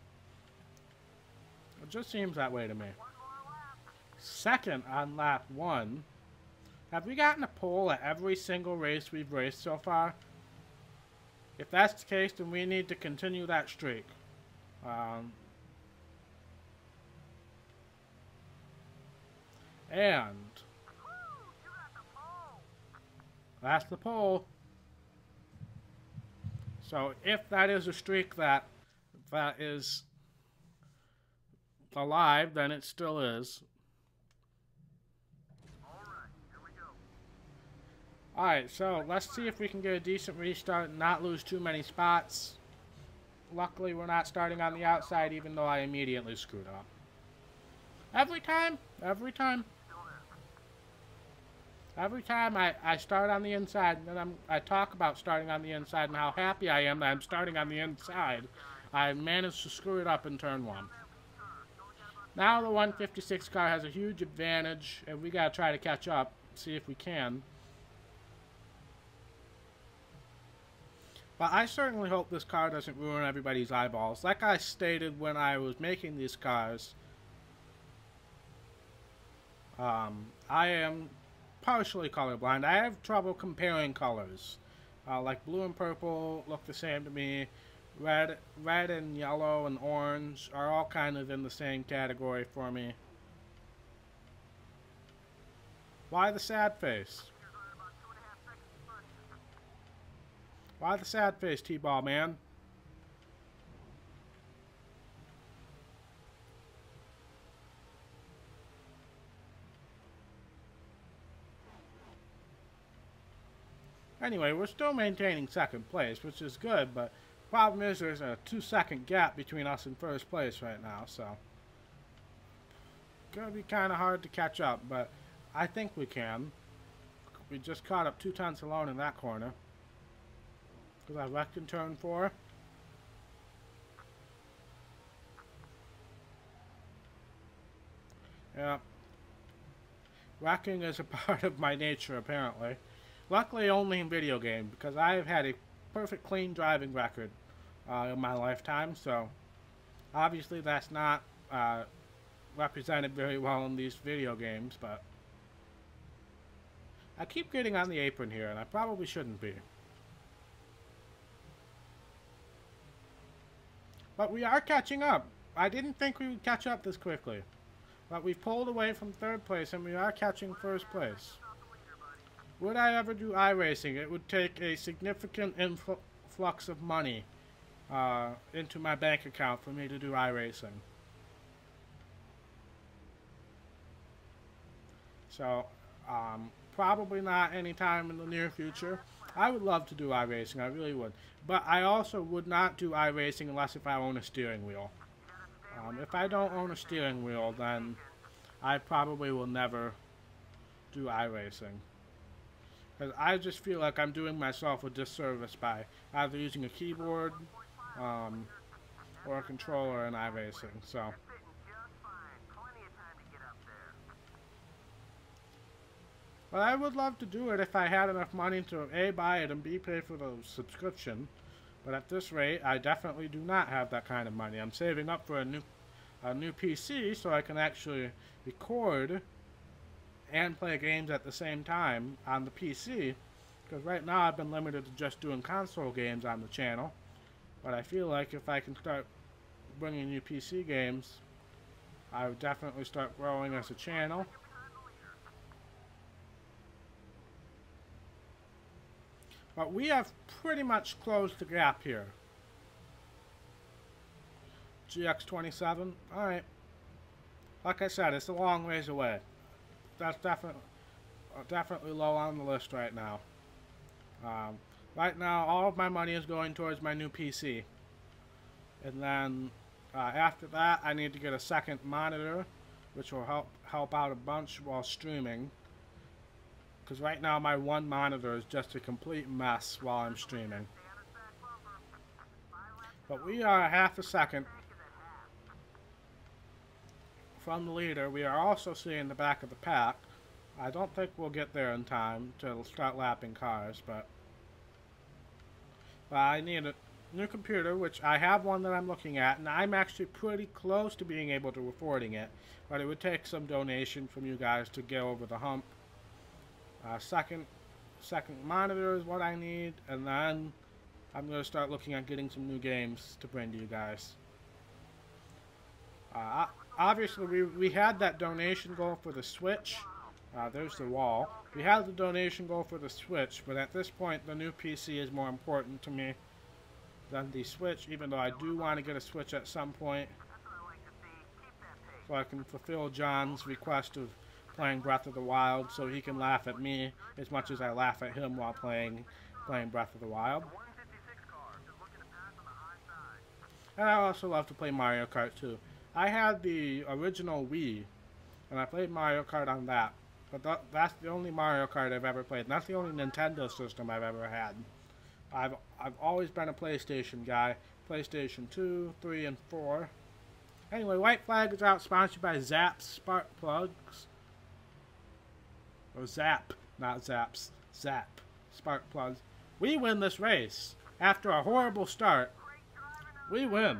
It just seems that way to me. Second on lap 1. Have we gotten a pole at every single race we've raced so far? If that's the case, then we need to continue that streak. And that's the pole. So if that is a streak that is alive, then it still is. Alright, so let's see if we can get a decent restart and not lose too many spots. Luckily, we're not starting on the outside, even though I immediately screwed up. Every time I start on the inside, and then I talk about starting on the inside and how happy I am that I'm starting on the inside, I managed to screw it up in turn 1. Now the 156 car has a huge advantage, and we gotta try to catch up, see if we can. But I certainly hope this car doesn't ruin everybody's eyeballs. Like I stated when I was making these cars, I am partially colorblind. I have trouble comparing colors. Like blue and purple look the same to me. Red and yellow and orange are all kind of in the same category for me. Why the sad face? Why the sad face, T-Ball man? Anyway, we're still maintaining second place, which is good, but the problem is there's a 2-second gap between us and first place right now, so gonna be kind of hard to catch up, but I think we can. We just caught up 2 tenths alone in that corner because I wrecked in turn 4. Yeah, wrecking is a part of my nature apparently. Luckily only in video games, because I have had a perfect clean driving record in my lifetime, so obviously that's not represented very well in these video games, but I keep getting on the apron here, and I probably shouldn't be. But we are catching up. I didn't think we would catch up this quickly, but we've pulled away from third place, and we are catching first place. Would I ever do iRacing? It would take a significant influx of money into my bank account for me to do iRacing. So, probably not anytime in the near future. I would love to do iRacing, I really would. But I also would not do iRacing unless if I own a steering wheel. If I don't own a steering wheel, then I probably will never do iRacing. Because I just feel like I'm doing myself a disservice by either using a keyboard or a controller in iRacing. So, but I would love to do it if I had enough money to A, buy it, and B, pay for the subscription. But at this rate, I definitely do not have that kind of money. I'm saving up for a new PC so I can actually record and play games at the same time on the PC, because right now I've been limited to just doing console games on the channel, but I feel like if I can start bringing new PC games, I would definitely start growing as a channel, We have pretty much closed the gap here. GX27. Alright. Like I said, it's a long ways away. That's definitely low on the list right now. Right now, all of my money is going towards my new PC. And then, after that, I need to get a second monitor, which will help out a bunch while streaming. Because right now, my one monitor is just a complete mess while I'm streaming. But we are half a second from the leader. We are also seeing the back of the pack. I don't think we'll get there in time to start lapping cars, but I need a new computer, which I have one that I'm looking at, and I'm actually pretty close to being able to affording it, but it would take some donation from you guys to get over the hump. Second monitor is what I need, and then I'm going to start looking at getting some new games to bring to you guys. Obviously, we had that donation goal for the Switch. There's the wall. We had the donation goal for the Switch, but at this point, the new PC is more important to me than the Switch, even though I do want to get a Switch at some point, so I can fulfill John's request of playing Breath of the Wild, so he can laugh at me as much as I laugh at him while playing Breath of the Wild. And I also love to play Mario Kart too. I had the original Wii, and I played Mario Kart on that. But that's the only Mario Kart I've ever played. And that's the only Nintendo system I've ever had. I've always been a PlayStation guy. PlayStation 2, 3, and 4. Anyway, White Flag is out, sponsored by Zap Spark Plugs. Or Zap, not Zaps. Zap Spark Plugs. We win this race. After a horrible start, we win.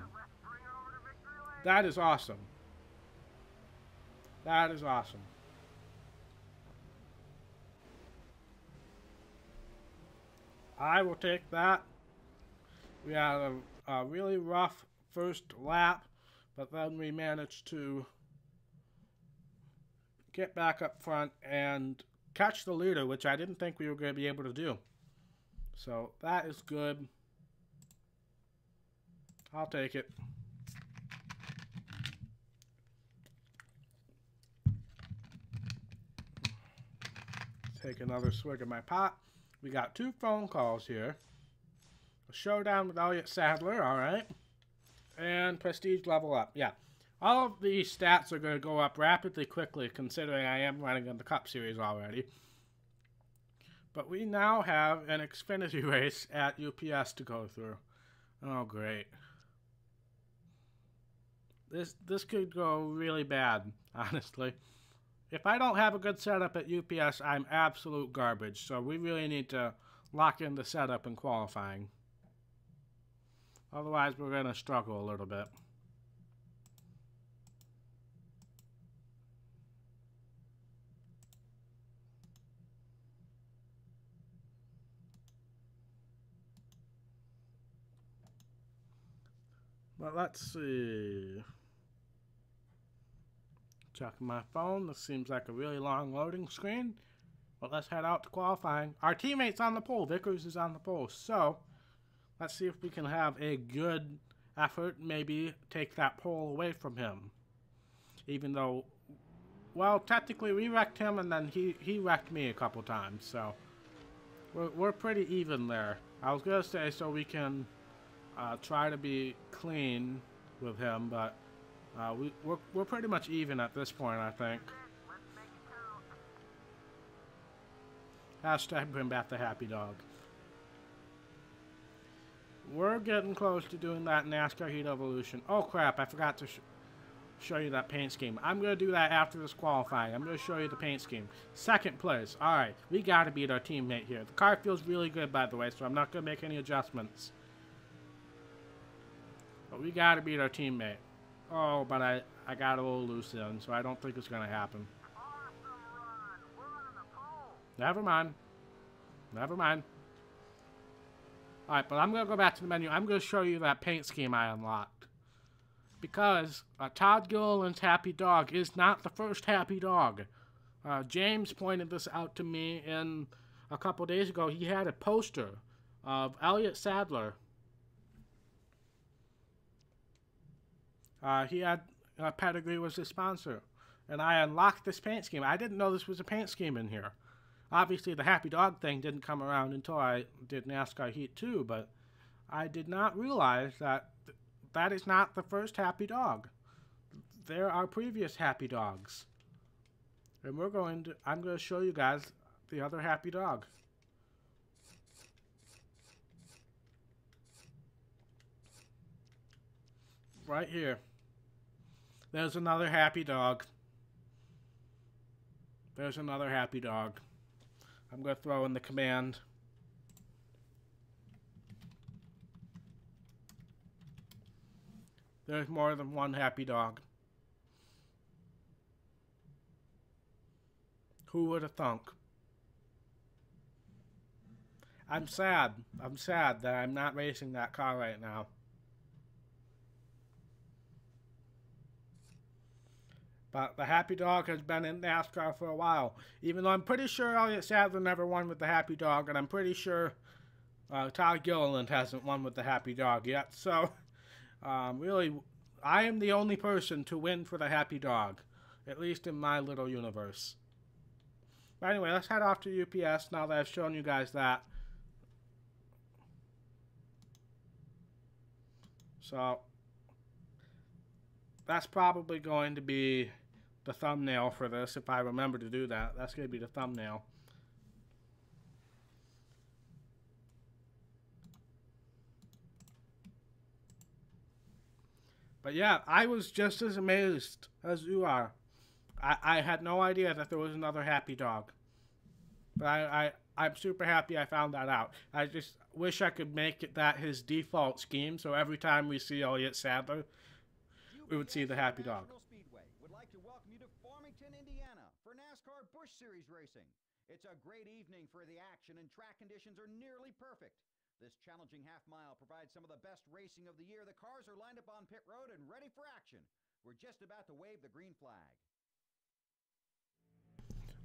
That is awesome. That is awesome. I will take that. We had a really rough first lap, but then we managed to get back up front and catch the leader, which I didn't think we were going to be able to do. So that is good. I'll take it. Take another swig of my pot. We got 2 phone calls here. A showdown with Elliott Sadler, alright. And prestige level up, yeah. All of these stats are going to go up rapidly quickly, considering I am running in the Cup Series already. But we now have an Xfinity race at UPS to go through. Oh, great. This could go really bad, honestly. If I don't have a good setup at UPS, I'm absolute garbage. So we really need to lock in the setup and qualifying. Otherwise, we're going to struggle a little bit. But let's see. Checking my phone. This seems like a really long loading screen. But let's head out to qualifying. Our teammate's on the pole. Vickers is on the pole. So, let's see if we can have a good effort. Maybe take that pole away from him. Even though, well, technically we wrecked him and then he wrecked me a couple times. So, we're pretty even there. I was going to say so we can try to be clean with him, but we're pretty much even at this point, I think. Hashtag bring back the happy dog. We're getting close to doing that NASCAR Heat Evolution. Oh crap, I forgot to show you that paint scheme. I'm going to do that after this qualifying. I'm going to show you the paint scheme. Second place. Alright, we got to beat our teammate here. The car feels really good, by the way, so I'm not going to make any adjustments. But we got to beat our teammate. Oh, but I got a little loose in, so I don't think it's going to happen. Never mind. Never mind. Alright, but I'm going to go back to the menu. I'm going to show you that paint scheme I unlocked. Because Todd Gilliland's Happy Dog is not the first Happy Dog. James pointed this out to me in a couple days ago. He had a poster of Elliott Sadler. He had Pedigree was his sponsor. And I unlocked this paint scheme. I didn't know this was a paint scheme in here. Obviously, the Happy Dog thing didn't come around until I did NASCAR Heat 2, but I did not realize that that is not the first Happy Dog. There are previous Happy Dogs. And I'm going to show you guys the other Happy Dog. Right here. There's another Happy Dog. There's another Happy Dog. I'm going to throw in the command. There's more than one Happy Dog. Who would have thunk? I'm sad. I'm sad that I'm not racing that car right now. But the Happy Dog has been in NASCAR for a while. Even though I'm pretty sure Elliott Sadler never won with the Happy Dog, and I'm pretty sure Todd Gilliland hasn't won with the Happy Dog yet. So, really, I am the only person to win for the Happy Dog, at least in my little universe. But anyway, let's head off to UPS now that I've shown you guys that. So, that's probably going to be the thumbnail for this, if I remember to do that. That's going to be the thumbnail. But yeah, I was just as amazed as you are. I had no idea that there was another Happy Dog. But I'm super happy I found that out. I just wish I could make it that his default scheme, so every time we see Elliott Sadler, we would see the Happy Dog. Speedway would like to welcome you to Farmington, Indiana for NASCAR Busch Series racing. It's a great evening for the action and track conditions are nearly perfect. This challenging half mile provides some of the best racing of the year. The cars are lined up on pit road and ready for action. We're just about to wave the green flag.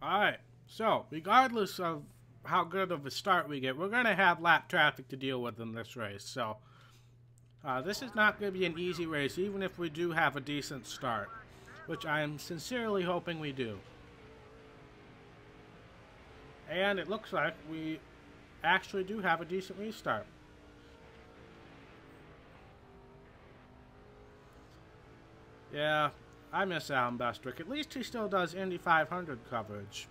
Alright, so regardless of how good of a start we get, we're going to have lap traffic to deal with in this race. So this is not going to be an easy race, even if we do have a decent start, which I am sincerely hoping we do. And it looks like we actually do have a decent restart. Yeah, I miss Alan Bestrick. At least he still does Indy 500 coverage.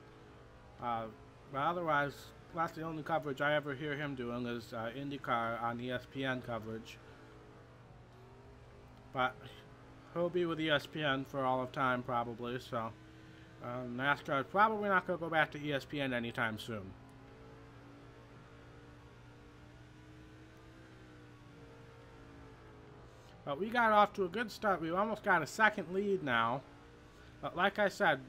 But otherwise, that's the only coverage I ever hear him doing is IndyCar on ESPN coverage. But he'll be with ESPN for all of time, probably, so NASCAR is probably not going to go back to ESPN anytime soon. But we got off to a good start. We've almost got a second lead now. But like I said,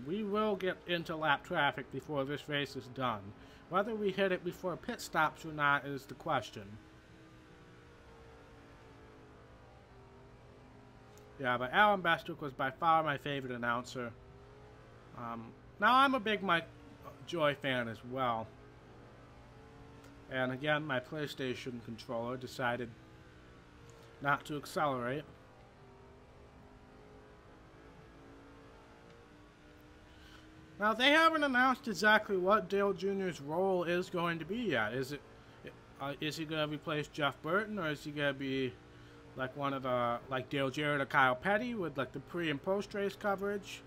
we will get into lap traffic before this race is done. Whether we hit it before pit stops or not is the question. Yeah, but Alan Bestrick was by far my favorite announcer. Now, I'm a big Mike Joy fan as well. And again, my PlayStation controller decided not to accelerate. Now, they haven't announced exactly what Dale Jr.'s role is going to be yet. Is he going to replace Jeff Burton, or is he going to be like one of the, like Dale Jarrett or Kyle Petty with like the pre and post race coverage?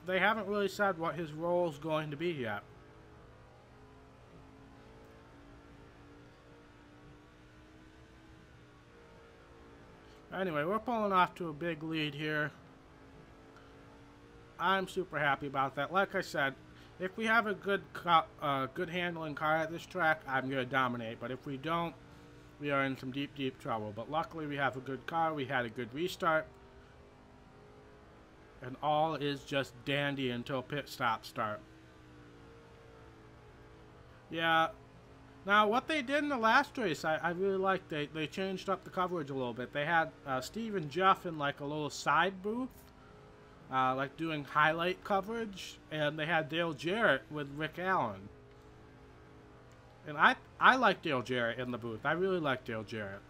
They haven't really said what his role is going to be yet. Anyway, we're pulling off to a big lead here. I'm super happy about that. Like I said, if we have a good handling car at this track, I'm going to dominate. But if we don't, we are in some deep, deep trouble. But luckily, we have a good car. We had a good restart. And all is just dandy until pit stops start. Yeah. Now, what they did in the last race, I really liked. They changed up the coverage a little bit. They had Steve and Jeff in like a little side booth, like doing highlight coverage, and they had Dale Jarrett with Rick Allen. And I like Dale Jarrett in the booth. I really like Dale Jarrett.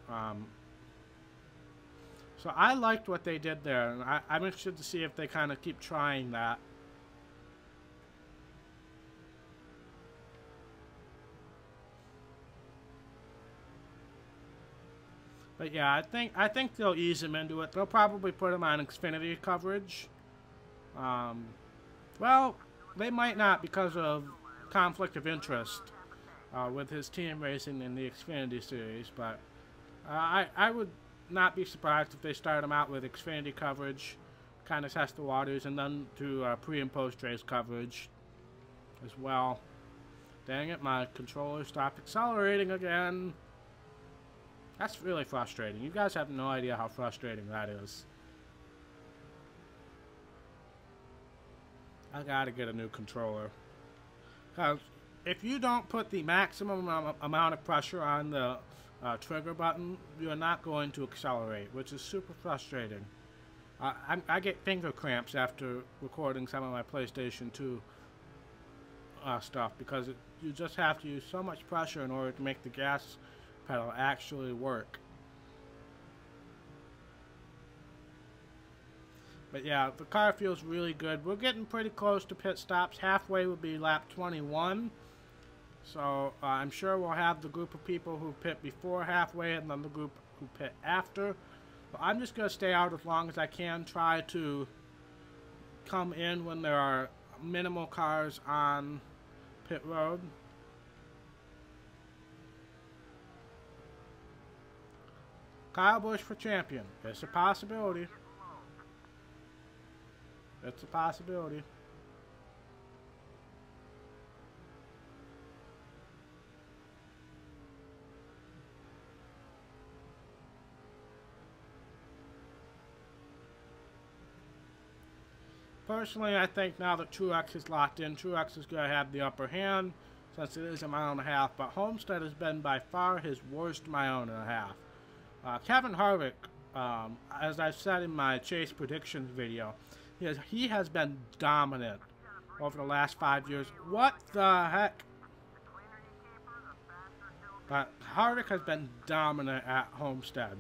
So I liked what they did there, and I'm interested to see if they kind of keep trying that. But yeah, I think they'll ease him into it. They'll probably put him on Xfinity coverage. Well, they might not because of conflict of interest with his team racing in the Xfinity series. But I would not be surprised if they start him out with Xfinity coverage, kind of test the waters, and then do pre and post race coverage as well. Dang it, my controller stopped accelerating again. That's really frustrating. You guys have no idea how frustrating that is. I gotta get a new controller. Because if you don't put the maximum amount of pressure on the trigger button, you're not going to accelerate, which is super frustrating. I get finger cramps after recording some of my PlayStation 2 stuff because you just have to use so much pressure in order to make the gas pedal actually work. But yeah, the car feels really good. We're getting pretty close to pit stops. Halfway would be lap 21. So I'm sure we'll have the group of people who pit before halfway and then the group who pit after. But I'm just going to stay out as long as I can. Try to come in when there are minimal cars on pit road. Kyle Busch for champion. It's a possibility. It's a possibility. Personally, I think now that Truex is locked in, Truex is going to have the upper hand since it is a mile and a half. But Homestead has been by far his worst mile and a half. Kevin Harvick, as I said in my Chase predictions video, he has been dominant over the last 5 years. What the heck? But Harvick has been dominant at Homestead.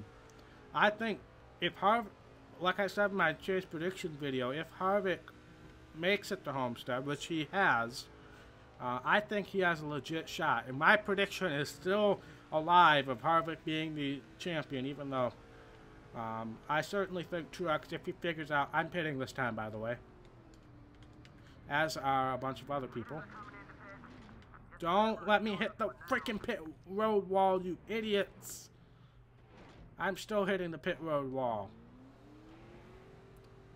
I think if Harvick, like I said in my Chase prediction video, if Harvick makes it to Homestead, which he has, I think he has a legit shot. And my prediction is still alive of Harvick being the champion, even though I certainly think Truex, if he figures out, I'm pitting this time, by the way, as are a bunch of other people. Don't let me hit the freaking pit road wall, you idiots. I'm still hitting the pit road wall.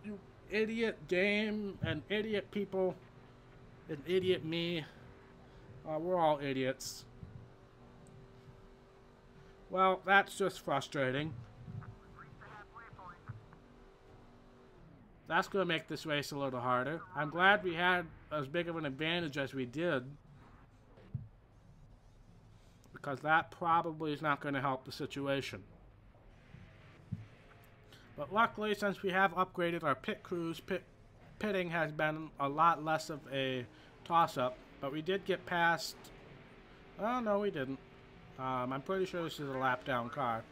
You idiot game and idiot people and idiot me. We're all idiots. Well, that's just frustrating. That's going to make this race a little harder. I'm glad we had as big of an advantage as we did, because that probably is not going to help the situation. But luckily, since we have upgraded our pit crews, pitting has been a lot less of a toss-up. But we did get past... Oh, no, we didn't. I'm pretty sure this is a lap-down car.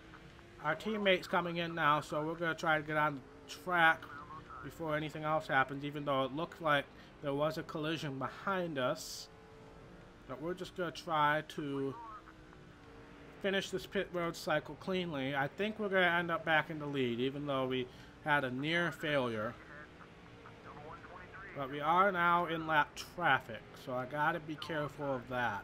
Our teammate's coming in now, so we're going to try to get on the track before anything else happens, even though it looked like there was a collision behind us. But we're just going to try to finish this pit road cycle cleanly. I think we're going to end up back in the lead, even though we had a near failure. But we are now in lap traffic, so I got to be careful of that.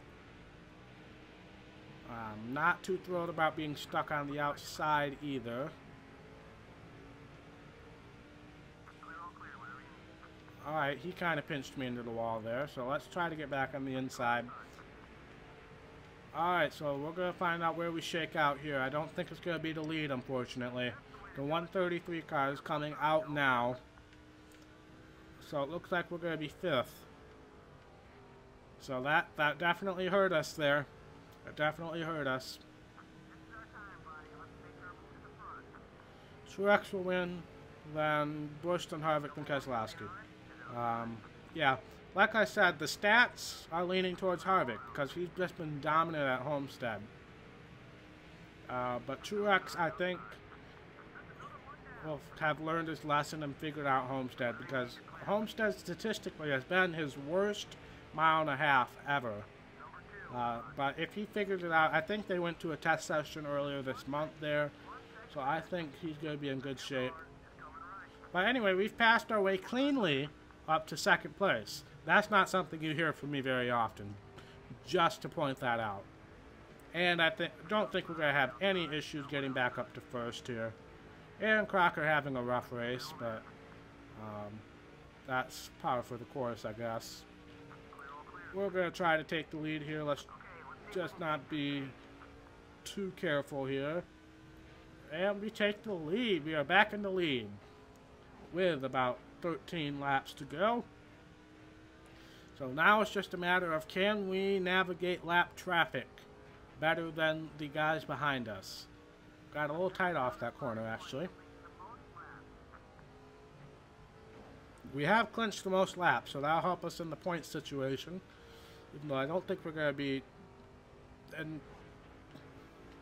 I'm not too thrilled about being stuck on the outside either. Alright, he kind of pinched me into the wall there, so let's try to get back on the inside. Alright, so we're going to find out where we shake out here. I don't think it's going to be the lead, unfortunately. The 133 car is coming out now. So it looks like we're going to be 5th. So that definitely hurt us there. It definitely hurt us. Truex will win, then Busch, then Harvick, then Keselowski. Yeah, like I said, the stats are leaning towards Harvick because he's just been dominant at Homestead. But Truex, I think, will have learned his lesson and figured out Homestead, because Homestead statistically has been his worst mile and a half ever. But if he figures it out, I think they went to a test session earlier this month there, so I think he's going to be in good shape. But anyway, we've passed our way cleanly up to second place. That's not something you hear from me very often, just to point that out. And I don't think we're going to have any issues getting back up to first here. Aaron Crocker having a rough race, but that's par for the course, I guess. We're going to try to take the lead here. Let's just not be too careful here. And we take the lead. We are back in the lead with about 13 laps to go. So now it's just a matter of, can we navigate lap traffic better than the guys behind us? Got a little tight off that corner, actually. We have clinched the most laps, so that'll help us in the point situation. Even though I don't think we're going to be in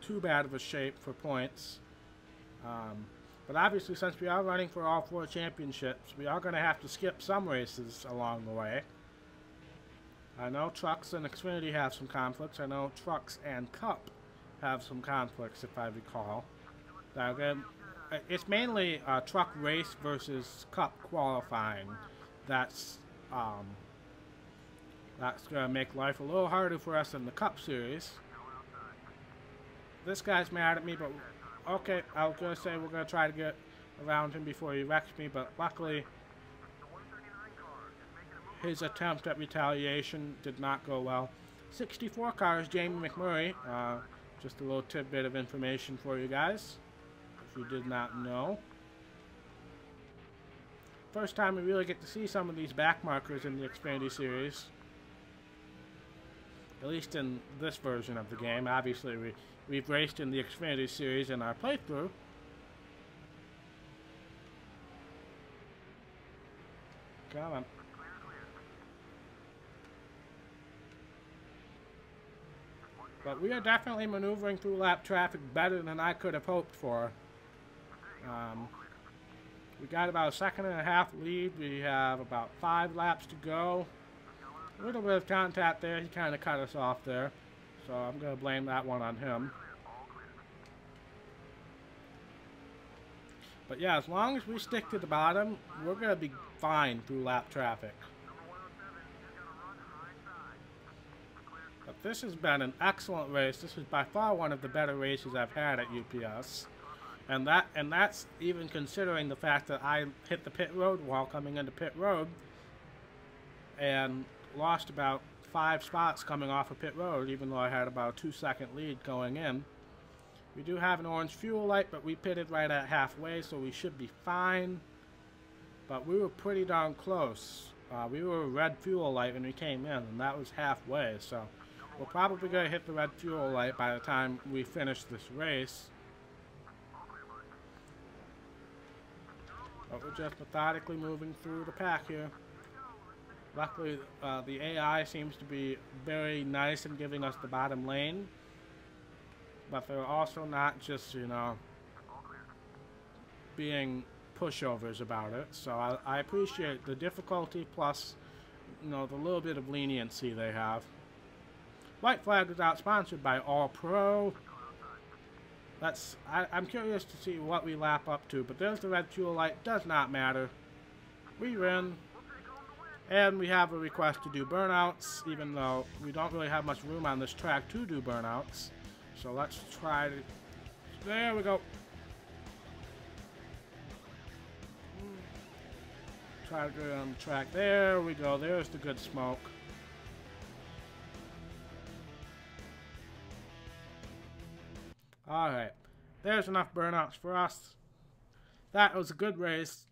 too bad of a shape for points. But obviously, since we are running for all 4 championships, we are going to have to skip some races along the way. I know Trucks and Xfinity have some conflicts. I know Trucks and Cup have some conflicts, if I recall. It's mainly truck race versus Cup qualifying. That's going to make life a little harder for us in the Cup Series. This guy's mad at me, but okay, I was going to say we're going to try to get around him before he wrecks me, but luckily his attempt at retaliation did not go well. 64 cars, Jamie McMurray. Just a little tidbit of information for you guys, if you did not know. First time we really get to see some of these back markers in the Xfinity Series. At least in this version of the game. Obviously, we've raced in the Xfinity Series in our playthrough. Come on. But we are definitely maneuvering through lap traffic better than I could have hoped for. We got about a 1.5 second lead. We have about 5 laps to go. A little bit of contact there. He kind of cut us off there. So I'm going to blame that one on him. But yeah, as long as we stick to the bottom, we're going to be fine through lap traffic. But this has been an excellent race. This is by far one of the better races I've had at UPS. And that's even considering the fact that I hit the pit road wall coming into pit road and lost about 5 spots coming off of pit road, even though I had about a 2-second lead going in. We do have an orange fuel light, but we pitted right at halfway, so we should be fine. But we were pretty darn close. We were a red fuel light when we came in, and that was halfway, so we're probably going to hit the red fuel light by the time we finish this race. But we're just methodically moving through the pack here. Luckily, the AI seems to be very nice in giving us the bottom lane. But they're also not just, you know, being pushovers about it. So I appreciate the difficulty plus, you know, the little bit of leniency they have. White Flag is out sponsored by All Pro. I'm curious to see what we lap up to, but there's the red fuel light. Does not matter. We win. And we have a request to do burnouts, even though we don't really have much room on this track to do burnouts. So let's try to... There we go. Try to go on the track. There we go. There's the good smoke. Alright. There's enough burnouts for us. That was a good race.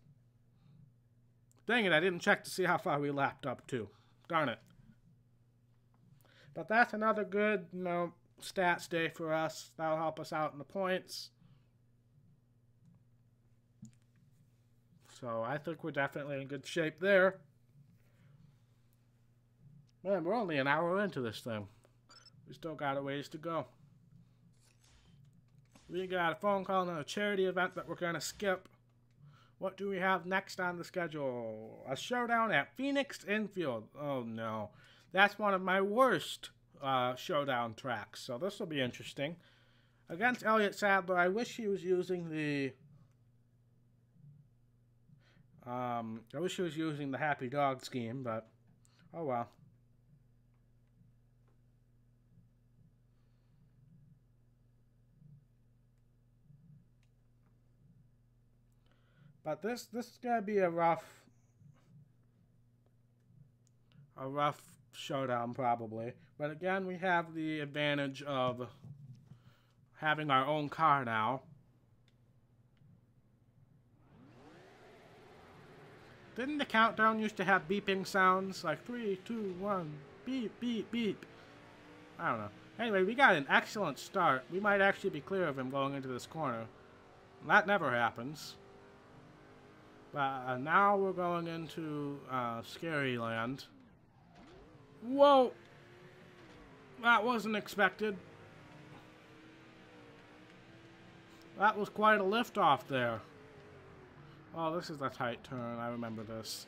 Dang it, I didn't check to see how far we lapped up to. Darn it. But that's another good, you know, stats day for us. That'll help us out in the points. So I think we're definitely in good shape there. Man, we're only an hour into this thing. We still got a ways to go. We got a phone call and a charity event that we're going to skip. What do we have next on the schedule? A showdown at Phoenix Infield. Oh no. That's one of my worst showdown tracks. So this will be interesting. Against Elliott Sadler, I wish he was using the... I wish he was using the Happy Dog scheme, but... oh well. But this is gonna be a rough showdown probably. But again, we have the advantage of having our own car now. Didn't the countdown used to have beeping sounds like 3, 2, 1, beep, beep, beep? I don't know. Anyway, we got an excellent start. We might actually be clear of him going into this corner. That never happens. But now we're going into scary land. Whoa! That wasn't expected. That was quite a lift off there. Oh, this is a tight turn. I remember this.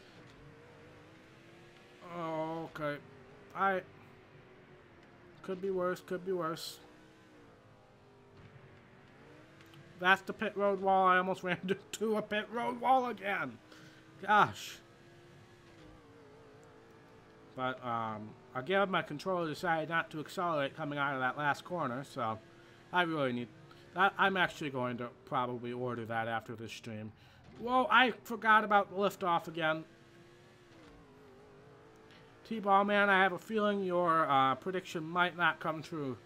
Oh, okay. Could be worse, could be worse. That's the pit road wall. I almost ran into a pit road wall again. Gosh. But, again, my controller decided not to accelerate coming out of that last corner, so I really need... I'm actually going to probably order that after this stream. Whoa, I forgot about the liftoff again. T-Ball Man, I have a feeling your prediction might not come true.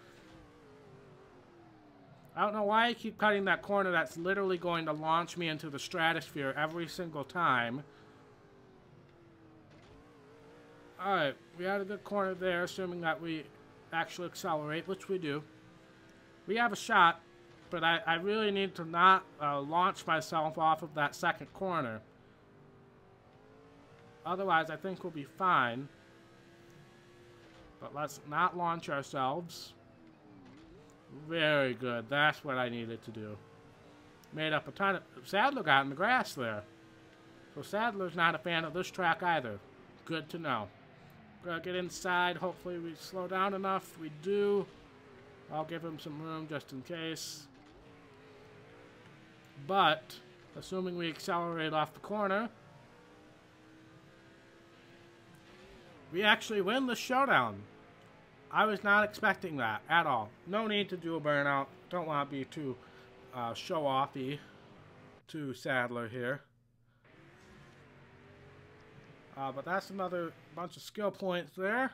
I don't know why I keep cutting that corner that's literally going to launch me into the stratosphere every single time. Alright, we had a good corner there, assuming that we actually accelerate, which we do. We have a shot, but I really need to not launch myself off of that second corner. Otherwise, I think we'll be fine. But let's not launch ourselves. Very good. That's what I needed to do. Made up a ton of... Sadler got in the grass there. So Sadler's not a fan of this track either. Good to know. Gonna get inside. Hopefully we slow down enough. We do. I'll give him some room just in case. But, assuming we accelerate off the corner, we actually win the showdown. I was not expecting that at all. No need to do a burnout. Don't want to be too show-offy to Sadler here. But that's another bunch of skill points there.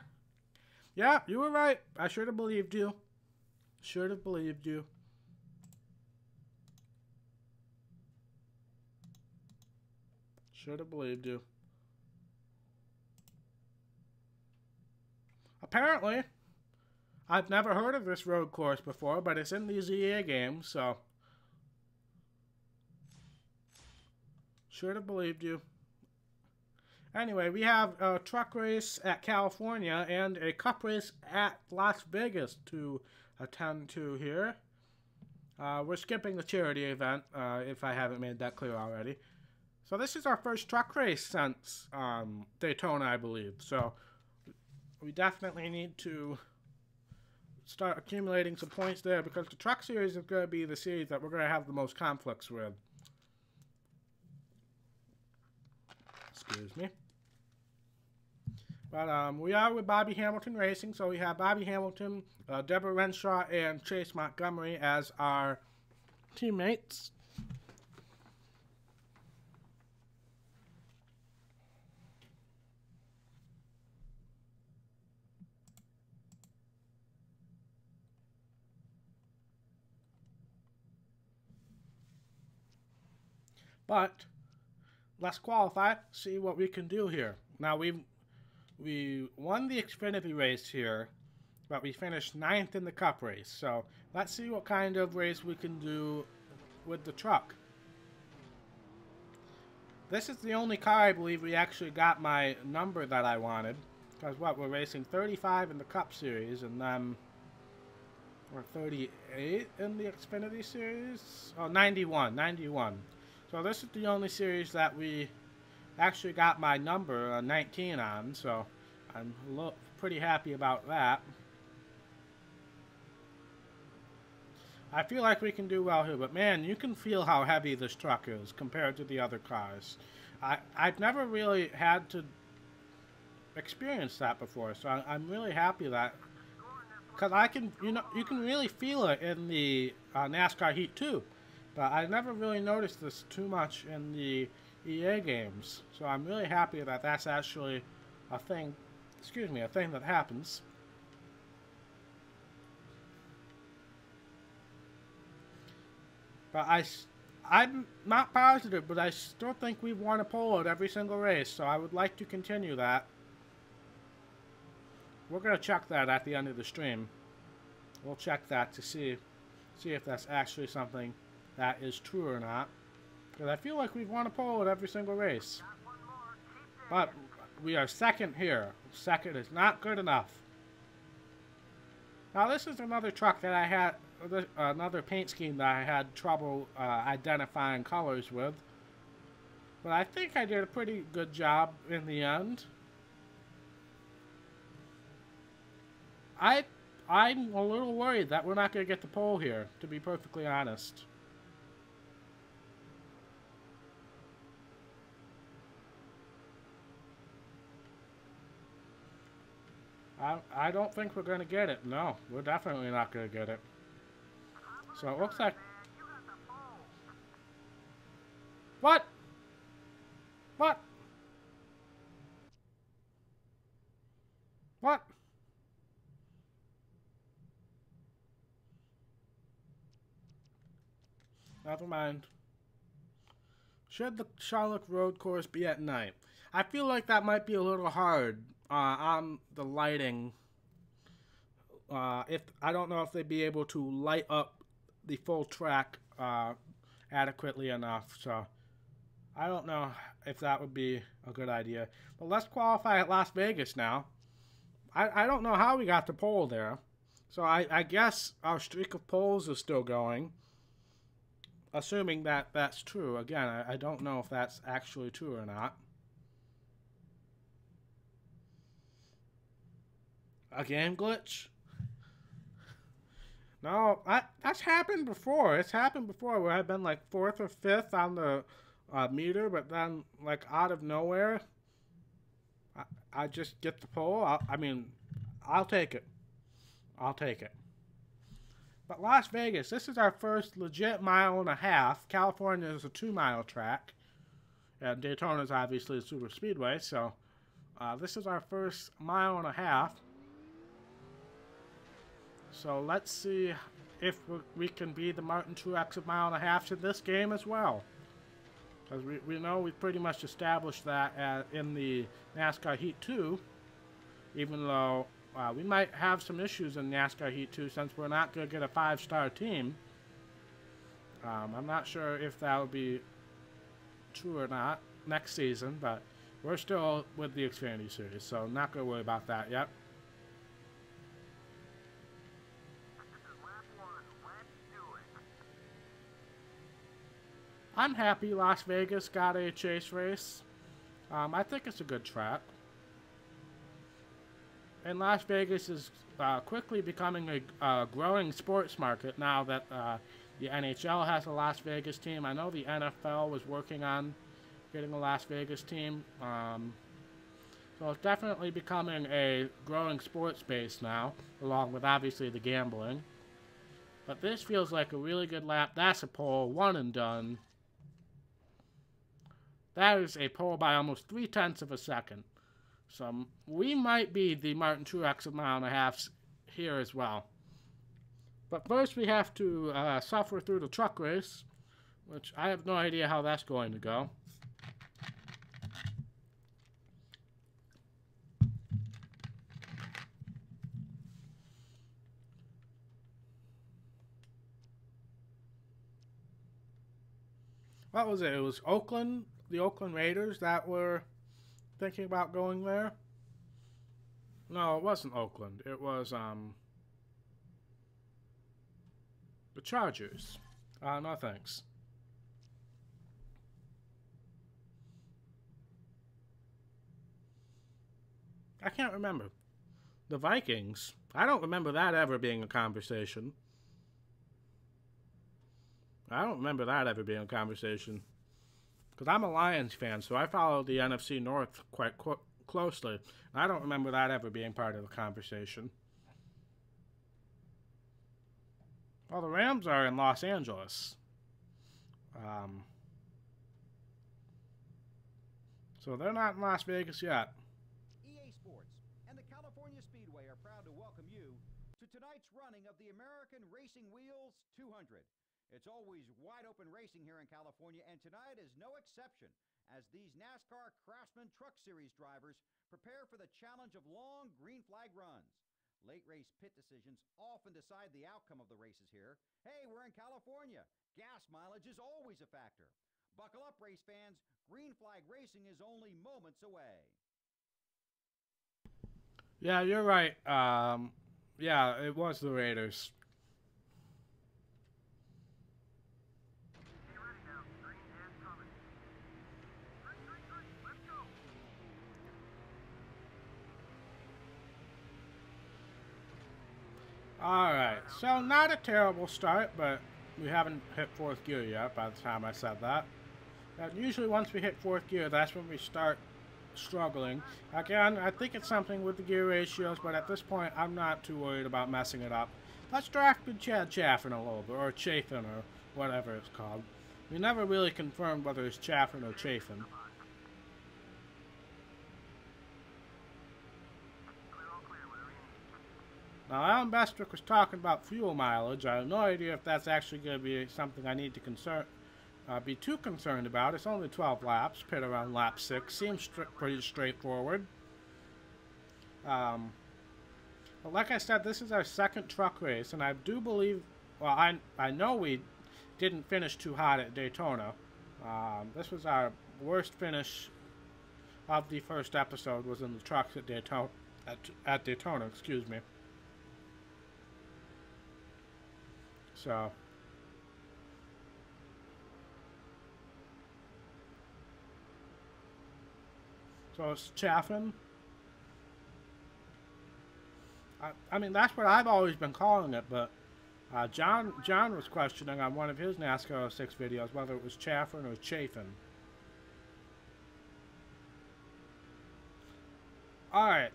Yeah, you were right. I should have believed you. Should have believed you. Should have believed you. Apparently, I've never heard of this road course before, but it's in these EA games, so... should have believed you. Anyway, we have a truck race at California and a cup race at Las Vegas to attend to here. We're skipping the charity event, if I haven't made that clear already. So this is our first truck race since Daytona, I believe. So we definitely need to start accumulating some points there because the truck series is going to be the series that we're going to have the most conflicts with. Excuse me. But we are with Bobby Hamilton Racing, so we have Bobby Hamilton, Deborah Renshaw, and Chase Montgomery as our teammates. But let's qualify, see what we can do here. Now we won the Xfinity race here, but we finished 9th in the Cup race. So let's see what kind of race we can do with the truck. This is the only car I believe we actually got my number that I wanted. Because what, we're racing 35 in the Cup Series, and then we're 38 in the Xfinity Series? Oh, 91, 91. So this is the only series that we actually got my number 19 on, so I'm pretty happy about that. I feel like we can do well here, but man, you can feel how heavy this truck is compared to the other cars. I've never really had to experience that before, so I'm really happy that, because I can, you can really feel it in the NASCAR Heat 2, but I never really noticed this too much in the EA games, so I'm really happy that that's actually a thing, a thing that happens. But I'm not positive, but I still think we've won a pole at every single race, so I would like to continue that. We're going to check that at the end of the stream. We'll check that to see if that's actually something that is true or not. Because I feel like we've won a pole at every single race. But we are second here. Second is not good enough. Now this is another truck that I had, another paint scheme that I had trouble identifying colors with. But I think I did a pretty good job in the end. I'm a little worried that we're not going to get the pole here, to be perfectly honest. I don't think we're going to get it. No, we're definitely not going to get it. So it looks like... What? What? What? Never mind. Should the Charlotte Road Course be at night? I feel like that might be a little hard on the lighting. If I don't know if they'd be able to light up the full track adequately enough. So I don't know if that would be a good idea. But let's qualify at Las Vegas now. I don't know how we got the pole there. So I guess our streak of poles is still going. Assuming that that's true. Again, I don't know if that's actually true or not. A game glitch? No, that's happened before. It's happened before where I've been like 4th or 5th on the meter, but then like out of nowhere, I just get the pole. I mean, I'll take it. I'll take it. But Las Vegas, this is our first legit 1.5 miles. California is a 2-mile track. And Daytona is obviously a super speedway, so this is our first 1.5 miles. So let's see if we can be the Martin Truex of 1.5 miles in this game as well. Because we know we've pretty much established that in the NASCAR Heat 2, even though we might have some issues in NASCAR Heat 2 since we're not going to get a 5-star team. I'm not sure if that will be true or not next season, but we're still with the Xfinity Series, so not going to worry about that yet. I'm happy Las Vegas got a chase race. I think it's a good track. And Las Vegas is quickly becoming a growing sports market now that the NHL has a Las Vegas team. I know the NFL was working on getting a Las Vegas team. So it's definitely becoming a growing sports base now, along with obviously the gambling. But this feels like a really good lap. That's a pole, one and done. That is a pole by almost 0.3 of a second. So we might be the Martin Truex of 1.5 miles here as well. But first we have to suffer through the truck race, which I have no idea how that's going to go. What was it? It was Oakland, the Oakland Raiders that were thinking about going there. No, it wasn't Oakland. It was, the Chargers. No thanks. I can't remember. The Vikings. I don't remember that ever being a conversation. I don't remember that ever being a conversation. Because I'm a Lions fan, so I follow the NFC North quite closely. I don't remember that ever being part of the conversation. Well, the Rams are in Los Angeles. So they're not in Las Vegas yet. EA Sports and the California Speedway are proud to welcome you to tonight's running of the American Racing Wheels 200. It's always wide open racing here in California, and tonight is no exception as these NASCAR Craftsman Truck Series drivers prepare for the challenge of long green flag runs. Late race pit decisions often decide the outcome of the races here. Hey, we're in California. Gas mileage is always a factor. Buckle up, race fans. Green flag racing is only moments away. Yeah, you're right. Yeah, it was the Raiders. Be ready now. Green and coming. Green. Let's go. Alright, so not a terrible start, but we haven't hit 4th gear yet by the time I said that. And usually once we hit 4th gear, that's when we start struggling. Again, I think it's something with the gear ratios, but at this point, I'm not too worried about messing it up. Let's draft good Chad Chaffin a little bit, or Chafin, or whatever it's called. We never really confirmed whether it's Chaffin or Chafin. Now, Alan Bestwick was talking about fuel mileage. I have no idea if that's actually going to be something I need to be too concerned about. It's only 12 laps, pit around lap 6. Seems pretty straightforward. But like I said, this is our second truck race, and I do believe, well, I know we didn't finish too hot at Daytona. This was our worst finish of the first episode, was in the trucks at Daytona, excuse me. So it's Chaffin. I mean, that's what I've always been calling it, but John was questioning on one of his NASCAR 06 videos whether it was Chaffin or Chafin. Alright,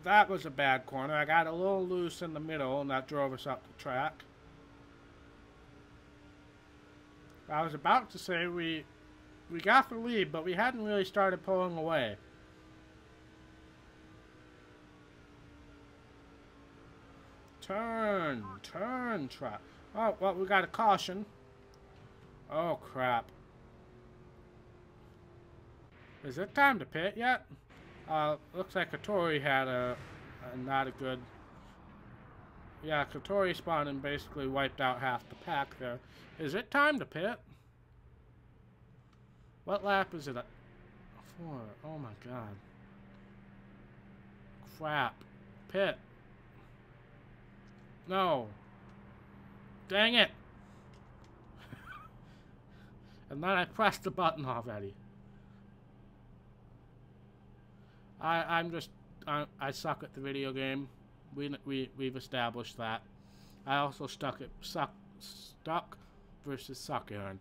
that was a bad corner. I got a little loose in the middle, and that drove us up the track. I was about to say we got the lead, but we hadn't really started pulling away. Turn, truck. Oh, well, we got a caution. Oh, crap. Is it time to pit yet? Looks like Katori had a not a good... Yeah, Katori spawned and basically wiped out half the pack there. Is it time to pit? What lap is it at? 4. Oh my god. Crap. Pit. No. Dang it. And then I pressed the button already. I suck at the video game. We've established that. I also stuck versus suck, Aaron.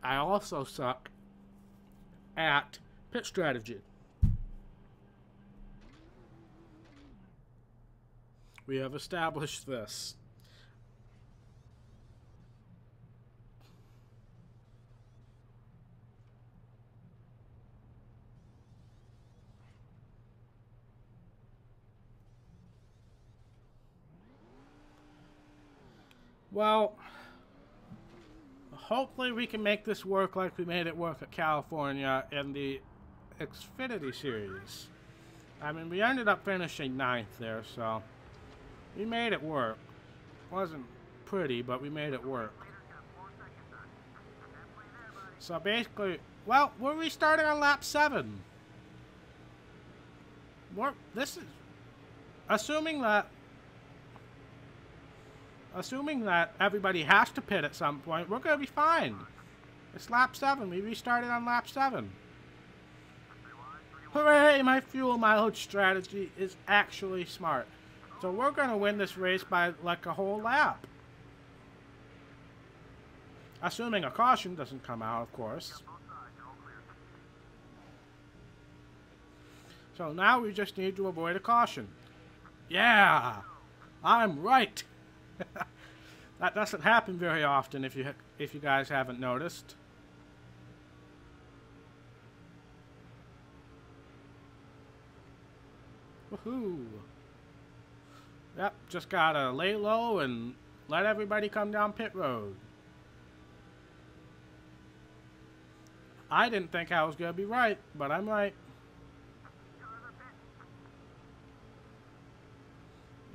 I also suck at pit strategy. We have established this. Well, hopefully we can make this work like we made it work at California in the Xfinity Series. I mean, we ended up finishing 9th there, so we made it work. Wasn't pretty, but we made it work. So basically, well, we're restarting on lap 7. assuming that everybody has to pit at some point, we're gonna be fine. It's lap 7. We restarted on lap 7. Hooray! My fuel mileage strategy is actually smart. So we're gonna win this race by like a whole lap. Assuming a caution doesn't come out, of course. So now we just need to avoid a caution. Yeah! I'm right! That doesn't happen very often if you guys haven't noticed. Woohoo! Yep, just gotta lay low and let everybody come down pit road. I didn't think I was gonna be right, but I'm right.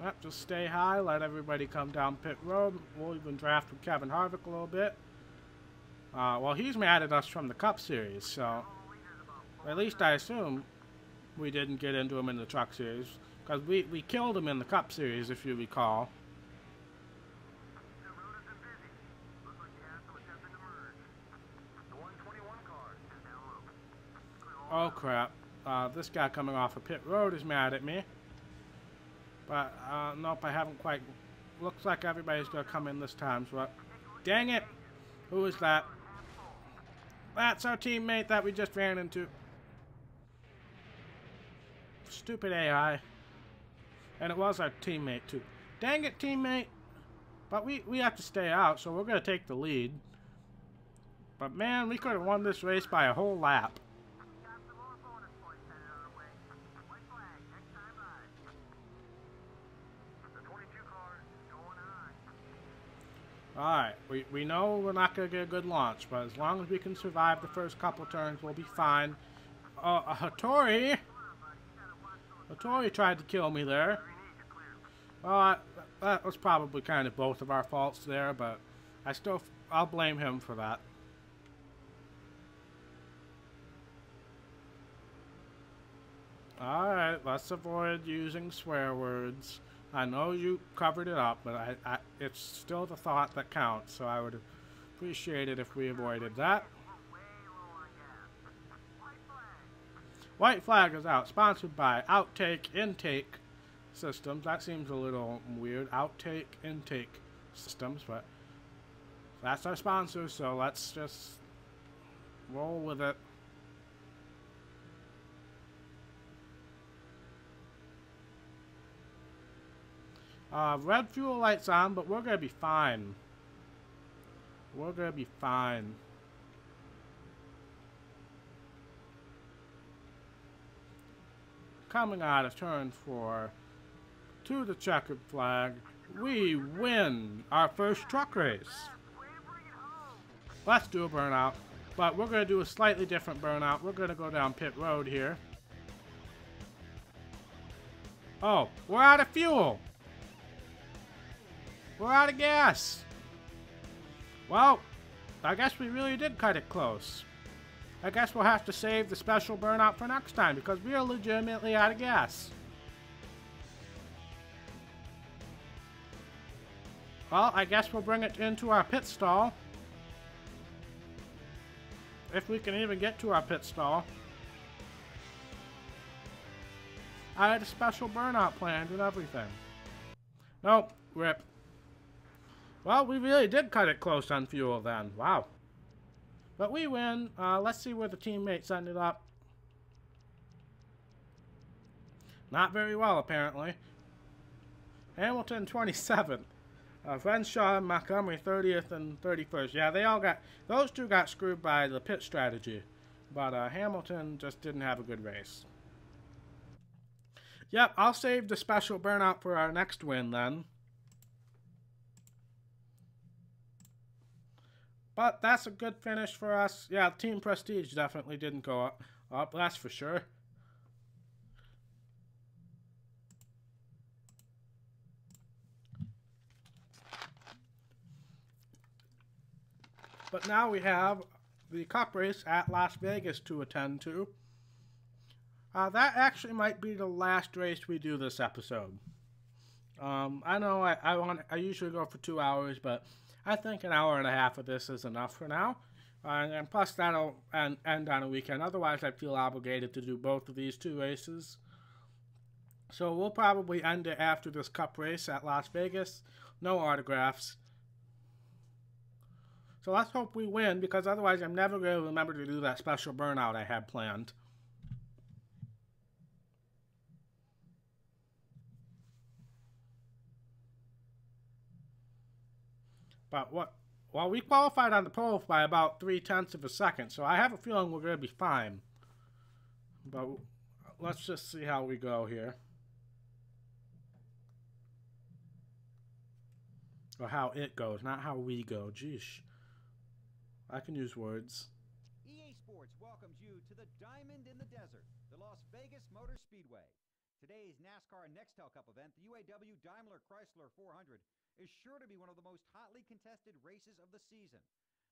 Yep, just stay high, let everybody come down pit road. We'll even draft with Kevin Harvick a little bit. Well, he's mad at us from the Cup Series, so at least I assume we didn't get into him in the Truck Series, because we killed him in the Cup Series, if you recall. Oh crap, this guy coming off of pit road is mad at me. But, nope, I haven't quite... Looks like everybody's gonna come in this time, so... Dang it! Who is that? That's our teammate that we just ran into. Stupid AI. And it was our teammate, too. Dang it, teammate! But we have to stay out, so we're gonna take the lead. But man, we could have won this race by a whole lap. Alright, we know we're not going to get a good launch, but as long as we can survive the first couple turns, we'll be fine. Hattori tried to kill me there. Well, that was probably kind of both of our faults there, but I'll blame him for that. Alright, let's avoid using swear words. I know you covered it up, but it's still the thought that counts, so I would appreciate it if we avoided that. White flag is out, sponsored by Outtake Intake Systems. That seems a little weird, Outtake Intake Systems, but that's our sponsor, so let's just roll with it. Red fuel light's on, but we're gonna be fine. We're gonna be fine. Coming out of turn 4 to the checkered flag, we win our first truck race. Let's do a burnout, but we're gonna do a slightly different burnout. We're gonna go down pit road here. Oh, we're out of fuel. We're out of gas. Well, I guess we really did cut it close. I guess we'll have to save the special burnout for next time because we are legitimately out of gas. Well, I guess we'll bring it into our pit stall. If we can even get to our pit stall. I had a special burnout planned and everything. Nope, rip. Well, we really did cut it close on fuel then. Wow. But we win. Let's see where the teammates ended up. Not very well, apparently. Hamilton, 27th. Renshaw and Montgomery, 30th and 31st. Yeah, they all got... Those two got screwed by the pit strategy. But Hamilton just didn't have a good race. Yep, I'll save the special burnout for our next win then. But that's a good finish for us. Yeah, team prestige definitely didn't go up, that's for sure. But now we have the Cup race at Las Vegas to attend to. That actually might be the last race we do this episode. I know I usually go for 2 hours, but I think an hour and a half of this is enough for now. And plus that'll end on a weekend. Otherwise, I feel obligated to do both of these two races. So we'll probably end it after this Cup race at Las Vegas. No autographs. So let's hope we win, because otherwise I'm never going to remember to do that special burnout I had planned. But what? Well, we qualified on the pole by about 0.3 of a second, so I have a feeling we're going to be fine. But let's just see how we go here. Or how it goes, not how we go. Jeesh. I can use words. EA Sports welcomes you to the Diamond in the Desert, the Las Vegas Motor Speedway. Today's NASCAR Nextel Cup event, the UAW Daimler Chrysler 400, is sure to be one of the most hotly contested races of the season.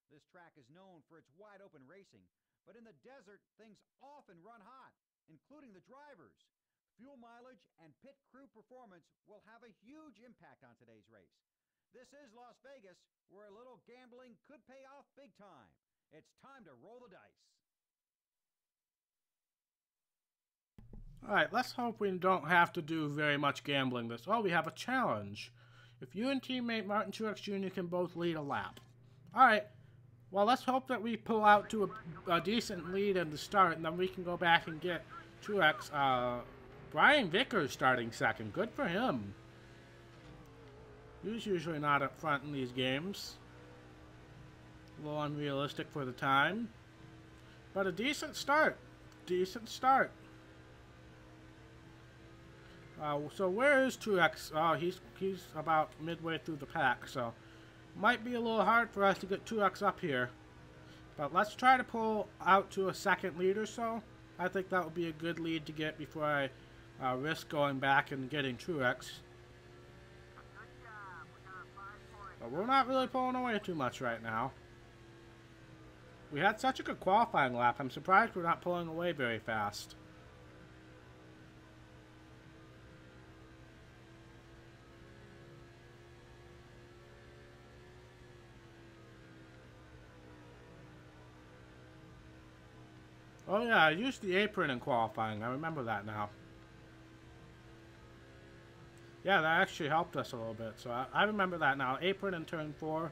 This track is known for its wide-open racing, but in the desert, things often run hot, including the drivers. Fuel mileage and pit crew performance will have a huge impact on today's race. This is Las Vegas, where a little gambling could pay off big time. It's time to roll the dice. Alright, let's hope we don't have to do very much gambling this. Oh, we have a challenge. If you and teammate Martin Truex Jr. can both lead a lap. Alright, well, let's hope that we pull out to a decent lead in the start, and then we can go back and get Truex. Brian Vickers starting second. Good for him. He's usually not up front in these games. A little unrealistic for the time. But a decent start. Decent start. So where is Truex? Oh, he's about midway through the pack, so might be a little hard for us to get Truex up here. But let's try to pull out to a second lead or so. I think that would be a good lead to get before I risk going back and getting Truex. But we're not really pulling away too much right now. We had such a good qualifying lap. I'm surprised we're not pulling away very fast. Oh yeah, I used the apron in qualifying. I remember that now. Yeah, that actually helped us a little bit. So I remember that now. Apron in turn 4.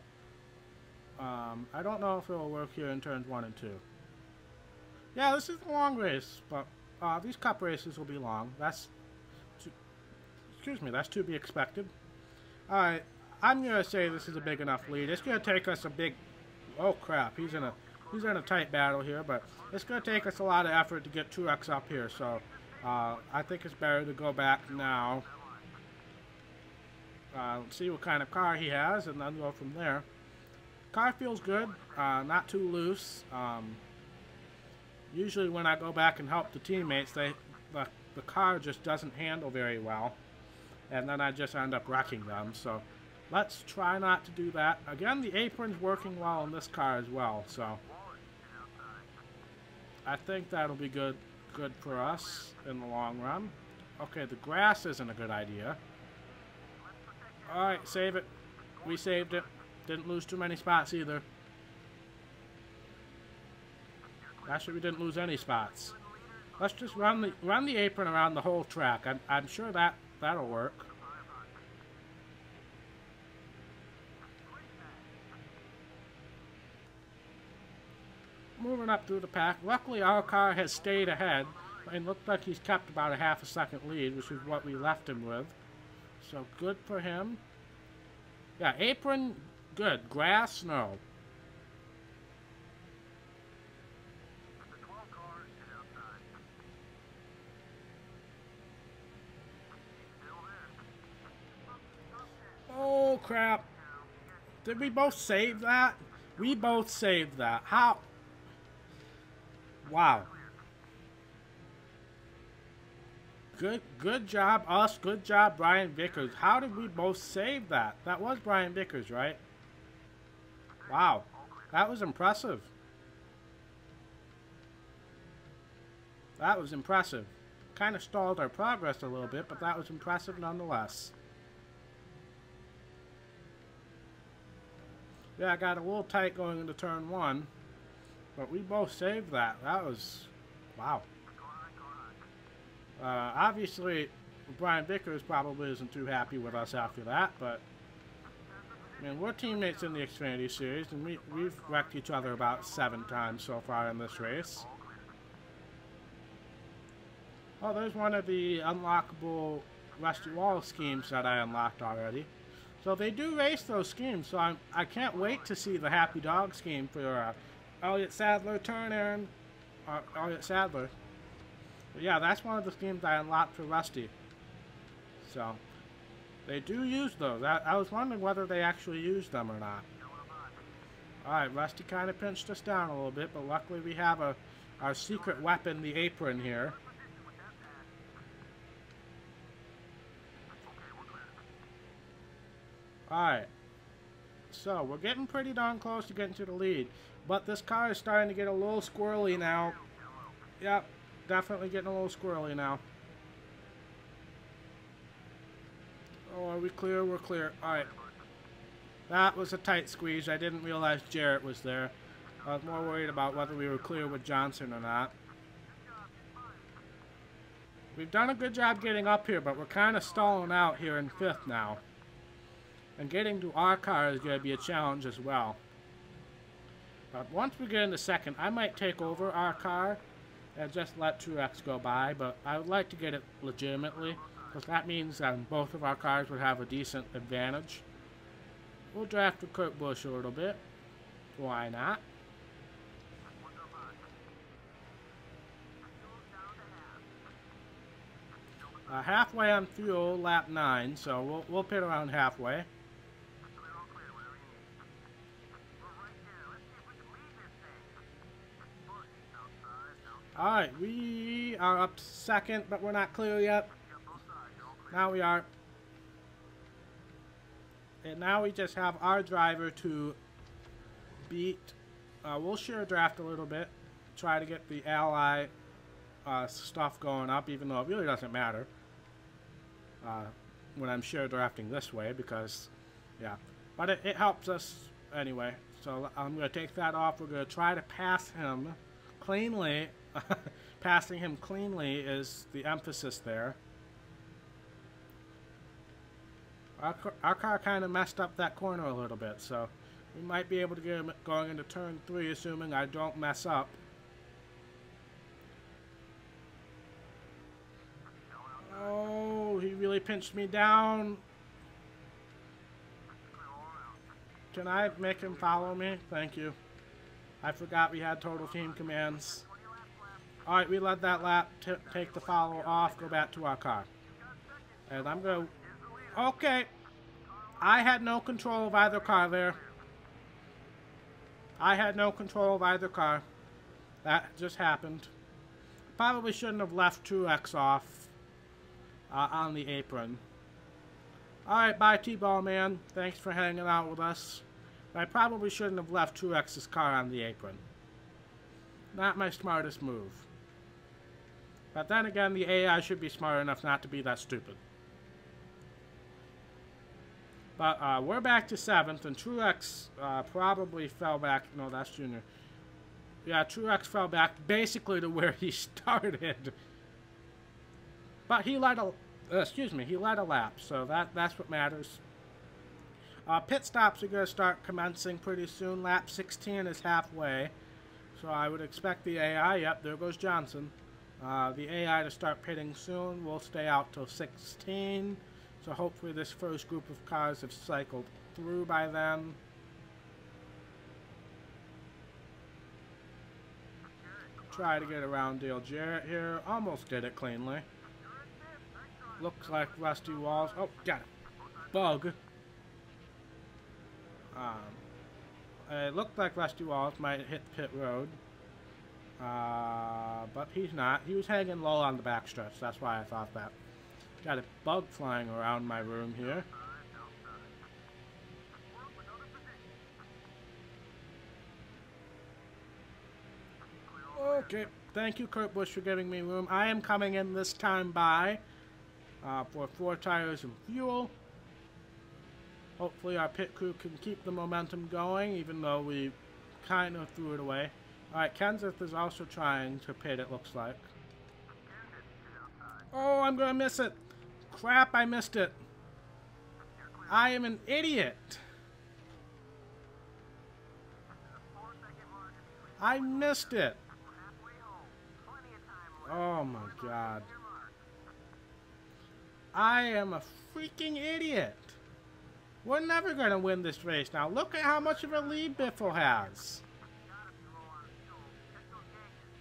I don't know if it will work here in turns 1 and 2. Yeah, this is a long race, but these cup races will be long. That's that's to be expected. Alright, I'm gonna say this is a big enough lead. It's gonna take us a big... Oh crap, he's in a tight battle here, but it's gonna take us a lot of effort to get Truex up here, so I think it's better to go back now. See what kind of car he has, and then go from there. Car feels good, not too loose. Usually when I go back and help the teammates, the car just doesn't handle very well, and then I just end up wrecking them. So let's try not to do that. Again, the apron's working well in this car as well, so I think that'll be good for us in the long run. Okay, the grass isn't a good idea. Alright, save it. We saved it. Didn't lose too many spots either. Actually, we didn't lose any spots. Let's just run the apron around the whole track. I'm sure that'll work. Moving up through the pack. Luckily, our car has stayed ahead. It looks like he's kept about a half a second lead, which is what we left him with. So good for him. Yeah, apron, good. Grass, no. Oh, crap. Did we both save that? We both saved that. How? Wow. Good job, us. Good job, Brian Vickers. How did we both save that? That was Brian Vickers, right? Wow. That was impressive. That was impressive. kind of stalled our progress a little bit, but that was impressive nonetheless. Yeah, I got a little tight going into turn 1, but we both saved that. That was... wow. Obviously, Brian Vickers probably isn't too happy with us after that, but... I mean, we're teammates in the Xfinity Series, and we've wrecked each other about 7 times so far in this race. Oh, there's one of the unlockable Rusty Wall schemes that I unlocked already. So they do race those schemes, so I can't wait to see the Happy Dog scheme for Elliott Sadler. Turn, Aaron. Elliott Sadler. But yeah, that's one of the schemes I unlocked for Rusty. So, they do use those. I was wondering whether they actually use them or not. Alright, Rusty kind of pinched us down a little bit, but luckily we have our secret weapon, the apron here. Alright, so we're getting pretty darn close to getting to the lead, but this car is starting to get a little squirrely now. Yep, definitely getting a little squirrely now. Oh, are we clear? We're clear. Alright. That was a tight squeeze. I didn't realize Jarrett was there. I was more worried about whether we were clear with Johnson or not. We've done a good job getting up here, but we're kind of stalling out here in 5th now. And getting to our car is going to be a challenge as well. But once we get into 2nd, I might take over our car and just let Truex go by, but I would like to get it legitimately, because that means that both of our cars would have a decent advantage. We'll draft with Kurt Busch a little bit. Why not? Halfway on fuel, lap 9, so we'll pit around halfway. Alright, we are up to 2nd, but we're not clear yet. Now we are. And now we just have our driver to beat. We'll share draft a little bit. Try to get the ally stuff going up, even though it really doesn't matter when I'm share drafting this way, because, yeah. But it helps us anyway. So I'm going to take that off. We're going to try to pass him cleanly. Passing him cleanly is the emphasis there. Our car kind of messed up that corner a little bit, so we might be able to get him going into turn 3, assuming I don't mess up. Oh, he really pinched me down. Can I make him follow me? Thank you. I forgot we had total team commands. Alright, we led that lap. Take the follow off, go back to our car. And I'm going to... Okay. I had no control of either car there. I had no control of either car. That just happened. Probably shouldn't have left Truex off on the apron. Alright, bye T-Ball Man. Thanks for hanging out with us. But I probably shouldn't have left Truex's car on the apron. Not my smartest move. But then again, the AI should be smart enough not to be that stupid. But we're back to 7th, and Truex probably fell back. No, that's Junior. Yeah, Truex fell back basically to where he started. But he led a lap, so that's what matters. Pit stops are going to start commencing pretty soon. Lap 16 is halfway, so I would expect the AI. Yep, there goes Johnson. The AI to start pitting soon. We'll stay out till 16. So hopefully this first group of cars have cycled through by then. Try to get around Dale Jarrett here. Almost did it cleanly. Looks like Rusty Walls. Oh, got it. Bug. It looked like Rusty Walls might hit pit road. But he's not. He was hanging low on the backstretch. That's why I thought that. Got a bug flying around my room here. Okay, Thank you, Kurt Busch, for giving me room. I am coming in this time by for 4 tires and fuel. Hopefully our pit crew can keep the momentum going, even though we kind of threw it away. Alright, Kenseth is also trying to pit, it looks like. Oh, I'm going to miss it. Crap, I missed it. I am an idiot. I missed it. Oh my god. I am a freaking idiot. We're never going to win this race now. Look at how much of a lead Biffle has.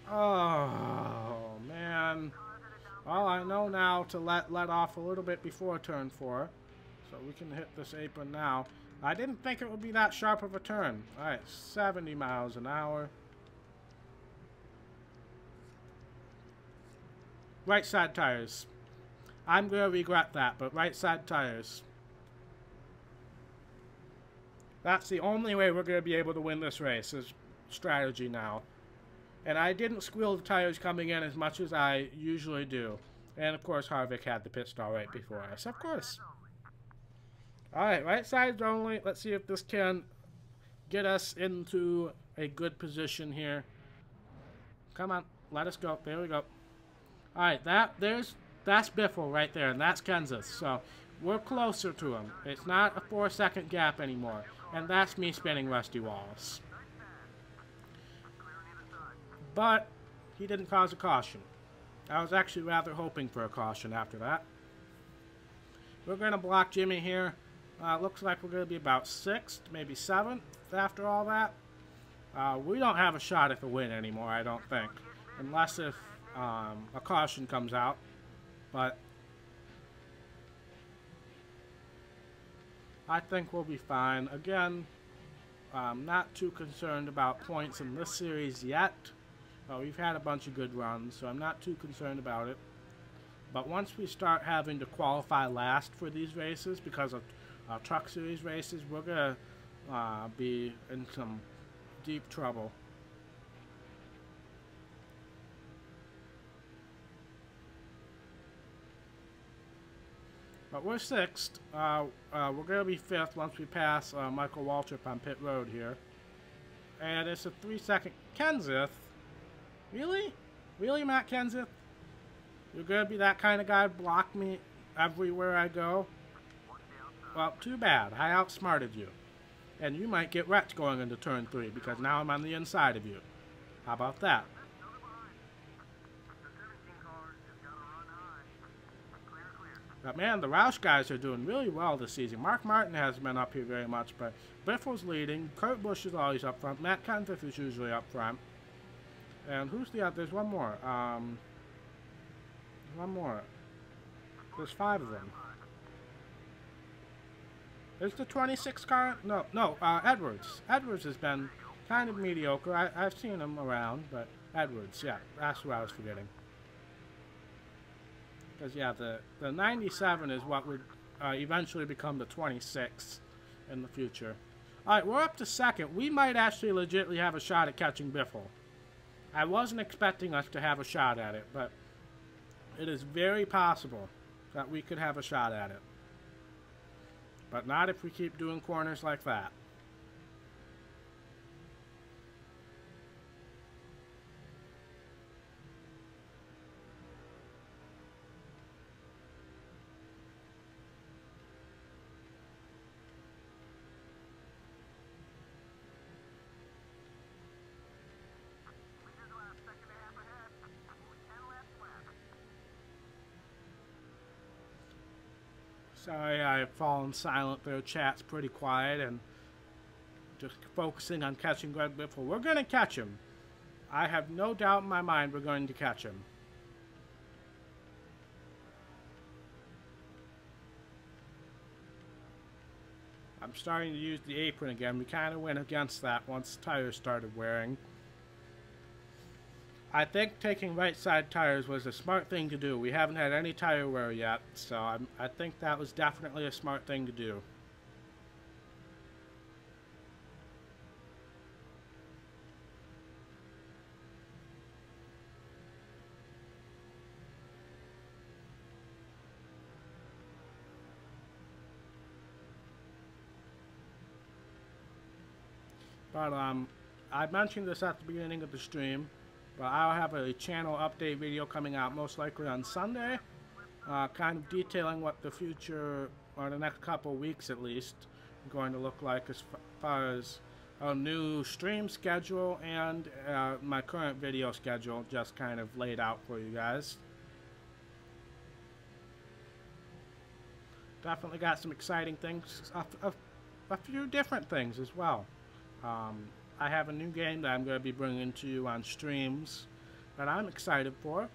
Oh, man. Well, I know now to let off a little bit before turn 4. So we can hit this apron now. I didn't think it would be that sharp of a turn. Alright, 70 miles an hour. Right side tires. I'm going to regret that, but right side tires. That's the only way we're going to be able to win this race, is strategy now. And I didn't squeal the tires coming in as much as I usually do. And of course Harvick had the pit stall right before us, of course. Alright, right sides only. Let's see if this can get us into a good position here. Come on, let us go. There we go. Alright, that's Biffle right there, and that's Kenseth. So we're closer to him. It's not a 4-second gap anymore. And that's me spinning Rusty Walls. But he didn't cause a caution. I was actually rather hoping for a caution after that. We're going to block Jimmy here. Looks like we're going to be about 6th, maybe 7th after all that. We don't have a shot at the win anymore, I don't think. Unless if a caution comes out. But I think we'll be fine. Again, I'm not too concerned about points in this series yet. We've had a bunch of good runs, so I'm not too concerned about it. But once we start having to qualify last for these races, because of Truck Series races, we're going to be in some deep trouble. But we're 6th. We're going to be 5th once we pass Michael Waltrip on pit road here. And it's a 3-second... Kenseth? Really? Really, Matt Kenseth? You're going to be that kind of guy, block me everywhere I go? Well, too bad. I outsmarted you. And you might get wrecked going into turn 3, because now I'm on the inside of you. How about that? But man, the Roush guys are doing really well this season. Mark Martin hasn't been up here very much, but Biffle's leading. Kurt Busch is always up front. Matt Kenseth is usually up front. And who's the other? There's one more. One more. There's 5 of them. Is the 26 car? No, Edwards. Edwards has been kind of mediocre. I've seen him around, but Edwards, yeah, that's who I was forgetting. Because, yeah, the 97 is what would eventually become the 26 in the future. Alright, we're up to 2nd. We might actually legitimately have a shot at catching Biffle. I wasn't expecting us to have a shot at it, but it is very possible that we could have a shot at it. But not if we keep doing corners like that. Sorry, I've fallen silent there. Chat's pretty quiet and just focusing on catching Greg Biffle. We're going to catch him. I have no doubt in my mind we're going to catch him. I'm starting to use the apron again. We kind of went against that once tires started wearing. I think taking right side tires was a smart thing to do. We haven't had any tire wear yet, so I think that was definitely a smart thing to do. But I mentioned this at the beginning of the stream, but I'll have a channel update video coming out most likely on Sunday, kind of detailing what the future, or the next couple weeks at least, are going to look like as far as a new stream schedule and my current video schedule just kind of laid out for you guys. Definitely got some exciting things, a few different things as well. I have a new game that I'm going to be bringing to you on streams that I'm excited for.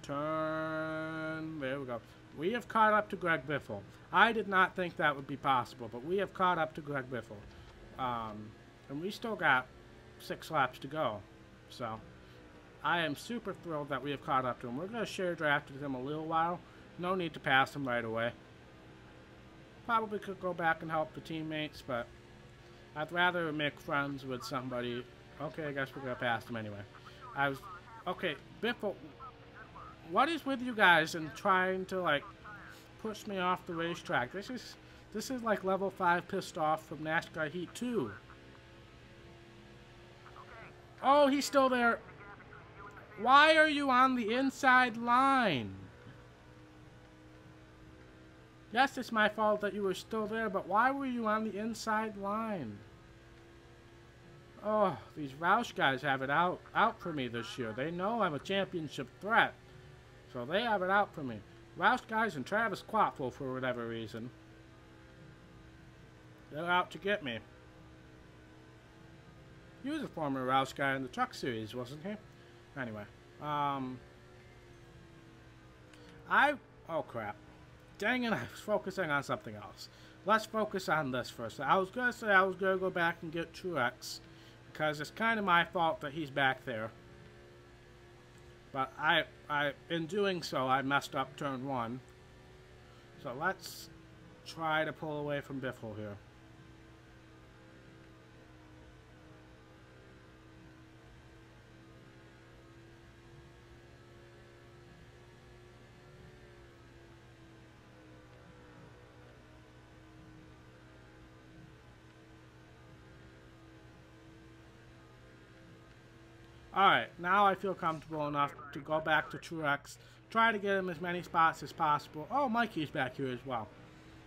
Turn. There we go. We have caught up to Greg Biffle. I did not think that would be possible, but we have caught up to Greg Biffle. And we still got 6 laps to go. So, I am super thrilled that we have caught up to him. We're going to share draft with him a little while. No need to pass him right away. Probably could go back and help the teammates, but I'd rather make friends with somebody. Okay, I guess we're going to pass him anyway. Okay, Biffle, what is with you guys and trying to, like, push me off the racetrack? This is like level 5 pissed off from NASCAR Heat 2. Oh, he's still there. Why are you on the inside line? Yes, it's my fault that you were still there, but why were you on the inside line? Oh, these Roush guys have it out for me this year. They know I'm a championship threat, so they have it out for me. Roush guys and Travis Quattro, for whatever reason, they're out to get me. He was a former Roush guy in the Truck Series, wasn't he? Anyway, oh crap. Dang it, I was focusing on something else. Let's focus on this first. I was going to say I was going to go back and get Truex, because it's kind of my fault that he's back there. But in doing so, I messed up turn 1. So let's try to pull away from Biffle here. Alright, now I feel comfortable enough to go back to Truex, try to get him as many spots as possible. Oh, Mikey's back here as well.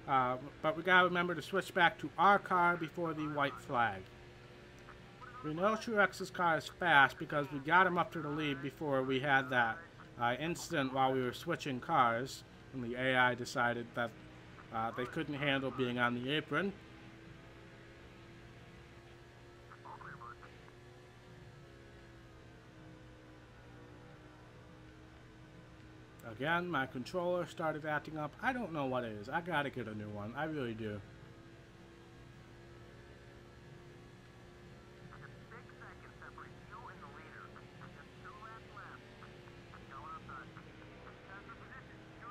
But we gotta remember to switch back to our car before the white flag. We know Truex's car is fast because we got him up to the lead before we had that incident while we were switching cars, and the AI decided that they couldn't handle being on the apron. Again, my controller started acting up. I don't know what it is. I gotta get a new one. I really do.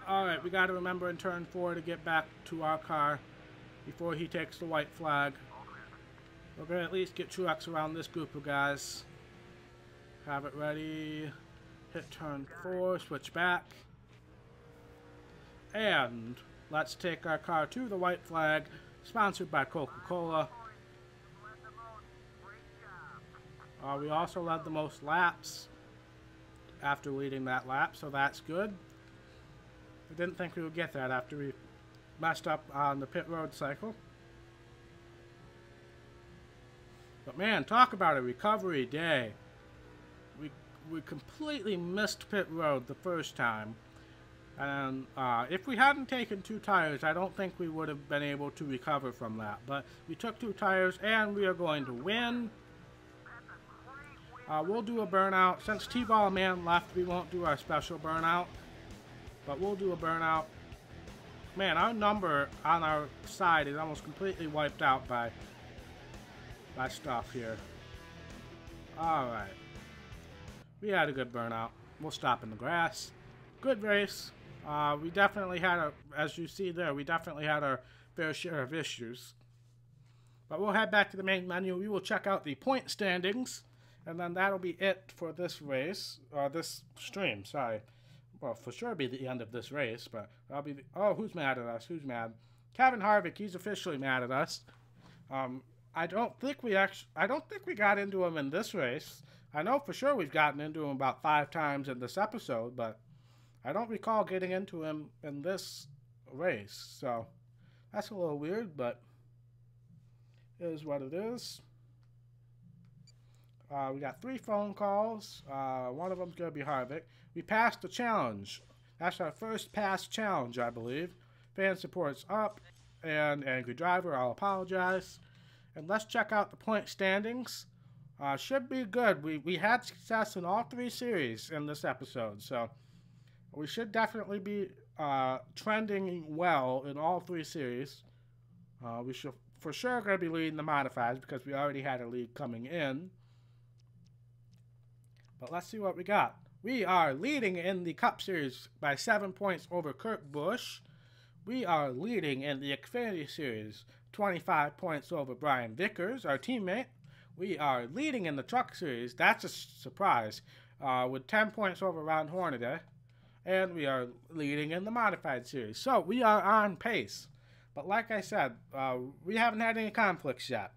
Alright, we gotta remember in turn 4 to get back to our car before he takes the white flag. We're gonna at least get Truex around this group of guys. Have it ready. Hit turn 4, switch back. And let's take our car to the white flag, sponsored by Coca-Cola. We also led the most laps after leading that lap, so that's good. I didn't think we would get that after we messed up on the pit road cycle. But man, talk about a recovery day. We completely missed pit road the first time. And if we hadn't taken 2 tires, I don't think we would have been able to recover from that. But we took 2 tires, and we are going to win. We'll do a burnout. Since T-Ball Man left, we won't do our special burnout. But we'll do a burnout. Man, our number on our side is almost completely wiped out by stuff here. Alright. We had a good burnout. We'll stop in the grass. Good race. We definitely had as you see there, we definitely had our fair share of issues. But we'll head back to the main menu. We will check out the point standings And then that'll be it for this race, or this stream, sorry. Well, for sure be the end of this race, but that'll be oh, who's mad at us? Who's mad? Kevin Harvick, he's officially mad at us. I don't think we got into him in this race. I know for sure we've gotten into him about 5 times in this episode, but I don't recall getting into him in this race. So that's a little weird, but it is what it is. We got 3 phone calls. One of them's going to be Harvick. We passed the challenge. That's our first pass challenge, I believe. Fan support's up. And Angry Driver, I'll apologize. And let's check out the point standings. Should be good. We had success in all 3 series in this episode. So we should definitely be trending well in all 3 series. We should for sure going to be leading the modifieds because we already had a lead coming in. But let's see what we got. We are leading in the Cup Series by 7 points over Kurt Busch. We are leading in the Xfinity Series 25 points over Brian Vickers, our teammate. We are leading in the Truck Series, that's a surprise, with 10 points over Ron Hornaday. And we are leading in the Modified Series. So we are on pace. But like I said, we haven't had any conflicts yet.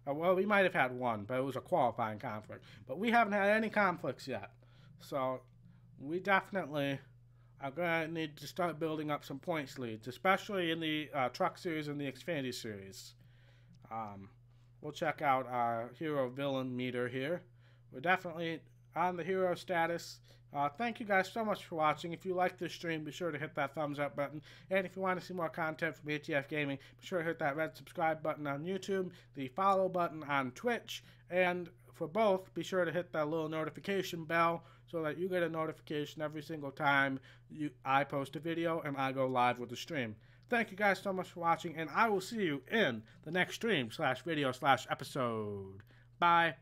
Well, we might have had one, but it was a qualifying conflict. But we haven't had any conflicts yet. So we definitely are going to need to start building up some points leads, especially in the Truck Series and the Xfinity Series. We'll check out our hero-villain meter here. We're definitely on the hero status. Thank you guys so much for watching. If you like this stream, be sure to hit that thumbs up button. And if you want to see more content from ATF Gaming, be sure to hit that red subscribe button on YouTube, the follow button on Twitch, and for both, be sure to hit that little notification bell so that you get a notification every single time I post a video and I go live with the stream. Thank you guys so much for watching, and I will see you in the next stream /video/episode. Bye.